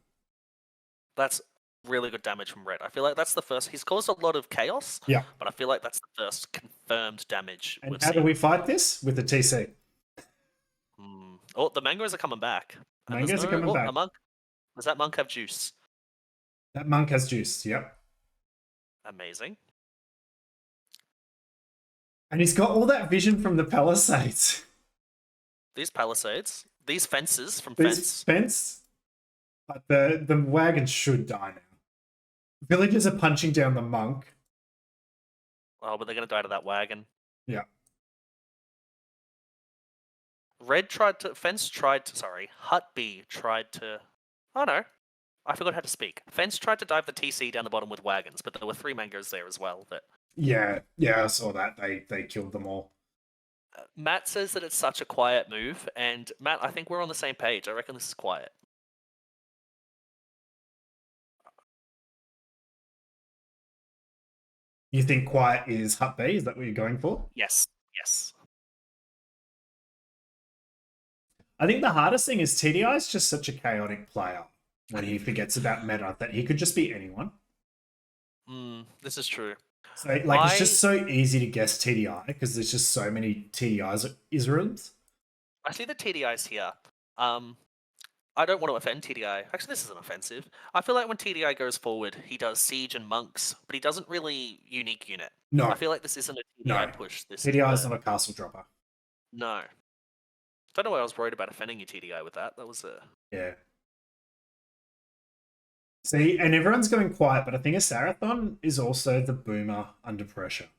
That's really good damage from Red. I feel like that's the first. He's caused a lot of chaos. Yeah. But I feel like that's the first confirmed damage. And how do we fight this? With the TC. Oh, the mangoes are coming back. Mangoes are coming back. A monk. Does that monk have juice? That monk has juice. Yep. Amazing. And he's got all that vision from the palisades. These palisades. These fences from fence. But the wagon should die now. Villagers are punching down the monk. Oh, but they're going to die to that wagon. Yeah. Hut B tried to... Oh no, I forgot how to speak. Fence tried to dive the TC down the bottom with wagons, but there were 3 mangoes there as well. Yeah, I saw that. They killed them all. Matt says that it's such a quiet move, and Matt, I think we're on the same page. I reckon this is quiet. You think quiet is Hut B? Is that what you're going for? Yes. I think the hardest thing is TDI is just such a chaotic player when he forgets about meta that he could just beat anyone. This is true. So it's just so easy to guess TDI because there's just so many TDIs Israels. I see the TDIs here. I don't want to offend TDI. Actually, this isn't offensive. I feel like when TDI goes forward, he does siege and monks, but he doesn't really unique unit. No. I feel like this isn't a TDI push. TDI is not a castle dropper. No. Don't know why I was worried about offending you, TDI, with that. That was a... Yeah. See, and everyone's going quiet, but I think a Sarathon is also the boomer under pressure.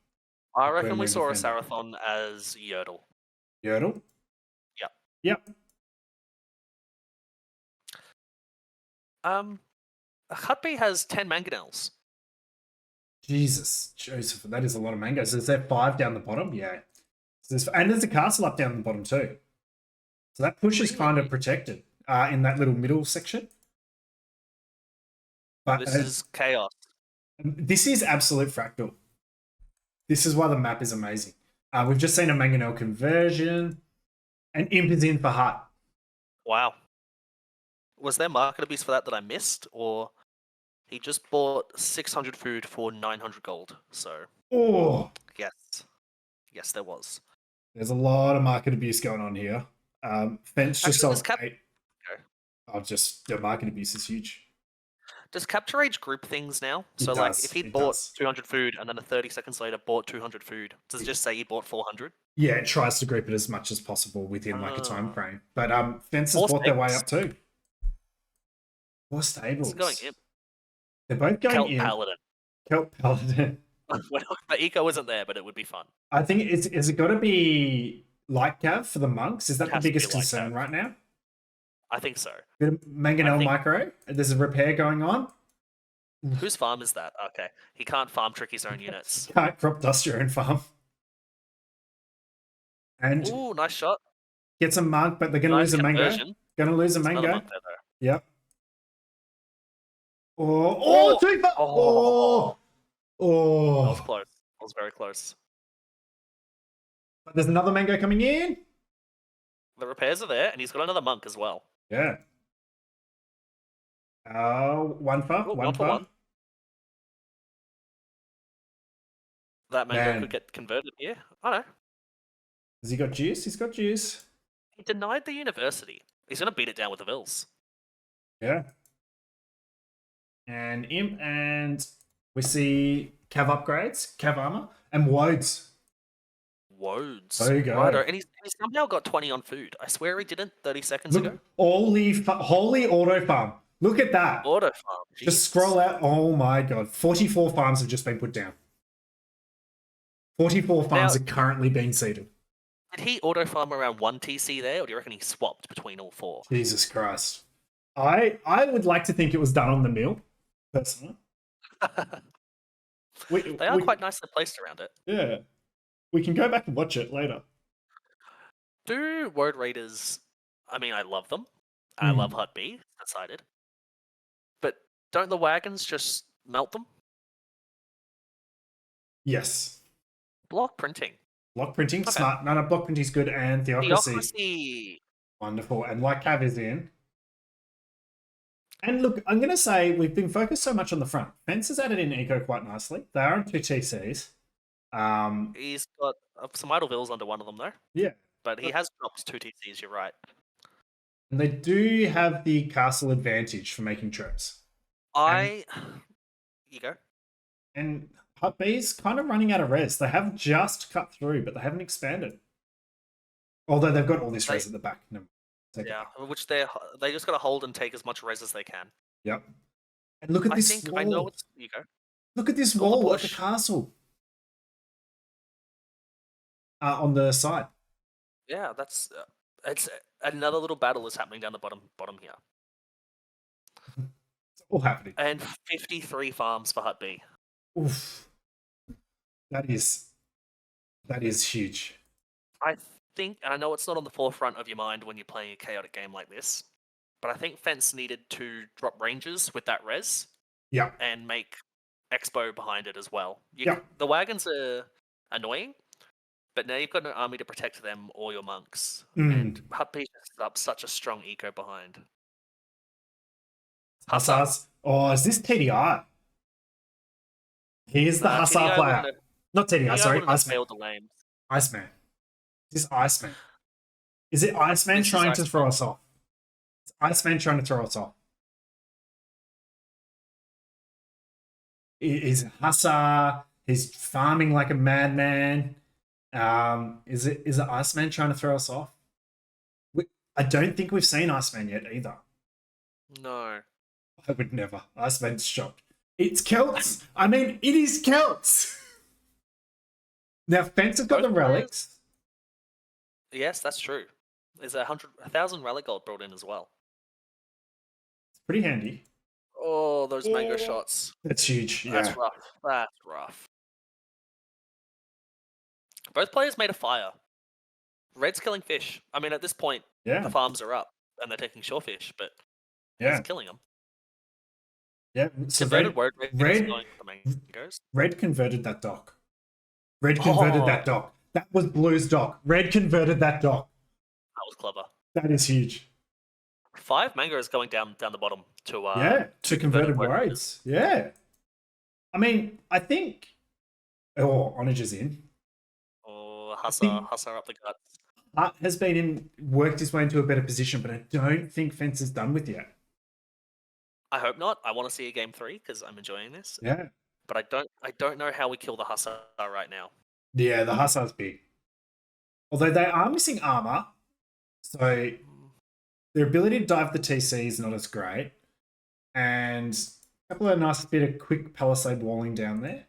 I reckon we saw a Sarathon as Yordle. Yordle? Yep. Hut B has 10 mangonels. Jesus, Joseph, that is a lot of mangoes. Is there 5 down the bottom? Yeah. And there's a castle up down the bottom too. So that push is kind of protected in that little middle section. But this is chaos. This is absolute fractal. This is why the map is amazing. We've just seen a mangonel conversion. And Imp is in for Hut. Wow. Was there market abuse for that I missed? Or he just bought 600 food for 900 gold. So, yes, there was. There's a lot of market abuse going on here. Fence just sold 8. The market abuse is huge. Does Capture Age group things now? So, if he bought 200 food and then 30 seconds later bought 200 food, does it just say he bought 400? Yeah, it tries to group it as much as possible within a time frame. But Fence has bought their way up too. 4 stables. It's going in. They're both going in. Kelp Paladin. The eco isn't there, but it would be fun. I think is it got to be light cav for the monks? Is that the biggest concern right now? I think so. Mangonel micro. There's a repair going on. Whose farm is that? Okay, he can't farm trick his own units. Can't crop dust your own farm. And nice shot. Gets a monk, but they're going to lose a mango. Going to lose a mango. Yep. Too far. That was close. That was very close. But there's another mango coming in. The repairs are there, and he's got another monk as well. Yeah. One for. That mango could get converted here. I know. Has he got juice? He's got juice. He denied the university. He's going to beat it down with the Vills. Yeah. And Imp, and we see Cav upgrades, Cav armor, and Wodes. There you go. Righto. And he's somehow got 20 on food. I swear he didn't 30 seconds ago. Holy auto farm. Look at that. Auto farm. Just scroll out. Oh my god. 44 farms have just been put down. 44 farms are currently being seeded. Did he auto farm around 1 TC there, or do you reckon he swapped between all 4? Jesus Christ. I would like to think it was done on the mill, personally. They are quite nicely placed around it. Yeah. We can go back and watch it later. Do Word Raiders... I mean, I love them. I love Hut B. Decided. don't the wagons just melt them? Yes. Block printing. Block printing, Okay. smart. No, block printing's good, and theocracy. Theocracy. Wonderful. And like Cav is in. And look, I'm going to say we've been focused so much on the front. Fence has added in eco quite nicely. They are on 2 TCs. He's got some idle vills under one of them, though. Yeah. But he has dropped 2 TCs, you're right. And they do have the castle advantage for making trips. You go. And Hut B's kind of running out of res. They have just cut through, but they haven't expanded. Although they've got all this res at the back. No, yeah, which they just got to hold and take as much res as they can. Yep. And look at this wall. I know it's... You go. Look at this wall at the castle. On the side. Yeah, that's... it's another little battle is happening down the bottom here. It's all happening. And 53 farms for Hut B. Oof. That is huge. I think, and I know it's not on the forefront of your mind when you're playing a chaotic game like this, but I think Fence needed to drop ranges with that res. Yeah. And make Expo behind it as well. Yeah. The wagons are annoying, but now you've got an army to protect them or your monks. And Hut B sets up such a strong eco behind. Hussars. Oh, is this TDI? Here's the Hussar player. Not TDI, sorry. Iceman. Iceman. Is this Iceman? Is it Iceman trying to throw us off? It's Iceman trying to throw us off. Is Hussar? He's farming like a madman. Is it Iceman trying to throw us off? I don't think we've seen Iceman yet either. No. I would never. Iceman's shocked. It's Celts. I mean, it is Celts. Now, Fence has got the relics. Yes, that's true. There's 1,000 relic gold brought in as well. It's pretty handy. Oh, those mango shots. That's huge. Yeah. That's rough. That's rough. Both players made a fire. Red's killing fish. I mean, at this point, the farms are up and they're taking shorefish, but he's killing them. Yeah. So Red converted that dock. Red converted that dock. That was Blue's dock. Red converted that dock. That was clever. That is huge. 5 mangoes going down the bottom to to converted raids. Yeah. I mean, I think Onage is in. Oh, Hussar up the guts. Hut has worked his way into a better position, but I don't think Fence is done with yet. I hope not. I want to see a game 3 because I'm enjoying this. Yeah. But I don't know how we kill the Hussar right now. Yeah, the Hussar's big. Although they are missing armor, so their ability to dive the TC is not as great. And a couple of nice bit of quick palisade walling down there.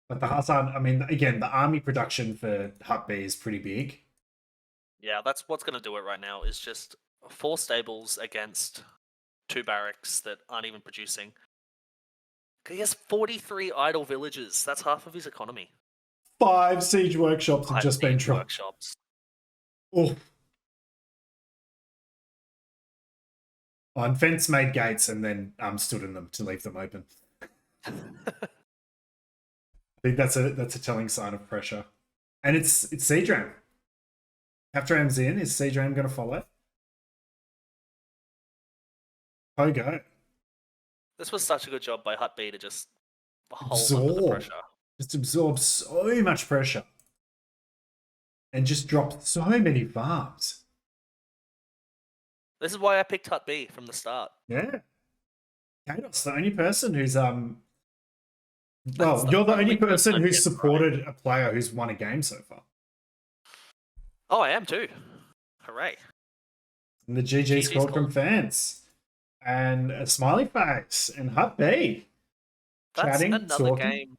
But the Hussar, I mean, again, the army production for Hut B is pretty big. Yeah, that's what's going to do it right now, is just 4 stables against 2 barracks that aren't even producing. He has 43 idle villages. That's half of his economy. 5 siege workshops have just been dropped. Oh. And Fence made gates and then stood in them to leave them open. I think that's a telling sign of pressure. And it's Siege Ram. After Ram's in, is Siege Ram going to follow? Go. This was such a good job by Hut B to just hold under the pressure. Just absorb so much pressure. And just drop so many farms. This is why I picked Hut B from the start. Yeah. Chaos, the only person who's you're the only person who's supported a player who's won a game so far. Oh, I am too. Hooray. And the GG squad from Fans. And a smiley face and Hut B. That's another game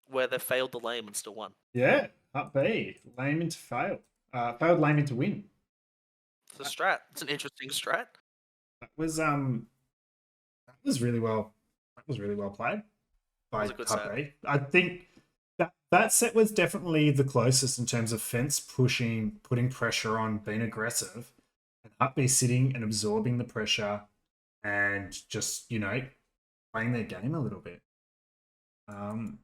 where they failed the lame and still won. Yeah, Hut B. Lame into fail. Failed lame into win. It's a strat. It's an interesting strat. That was really well. That was really well played by Hut B. I think that set was definitely the closest in terms of Fence putting pressure on, being aggressive, and Hut B sitting and absorbing the pressure and just, playing their game a little bit. That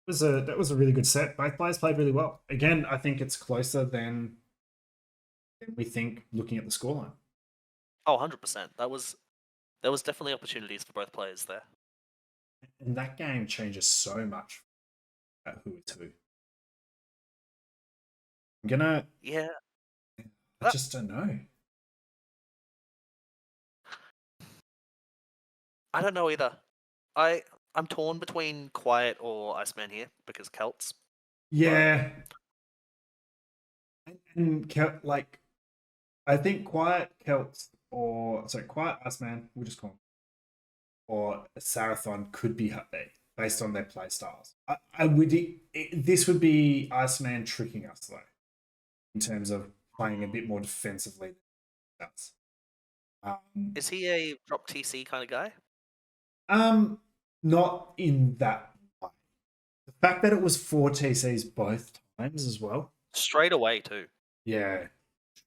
was a really good set. Both players played really well. Again, I think it's closer than we think looking at the scoreline. Oh, 100%. There was definitely opportunities for both players there. And that game changes so much at who is who. Yeah. I just don't know. I don't know either. I'm torn between Quiet or Iceman here because Celts. Yeah. And I think Quiet Celts Quiet Iceman, we'll just call him, or Sarathon could be based on their play styles. This would be Iceman tricking us though, in terms of playing a bit more defensively than us. Is he a drop TC kind of guy? Not in that way. The fact that it was 4 TCs both times as well. Straight away too. Yeah.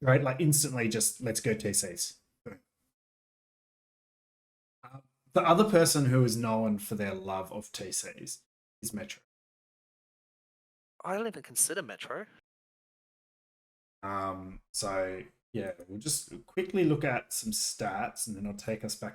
Right, like instantly just let's go TCs. The other person who is known for their love of TCs is Metro. I don't even consider Metro. So yeah, we'll just quickly look at some stats and then I'll take us back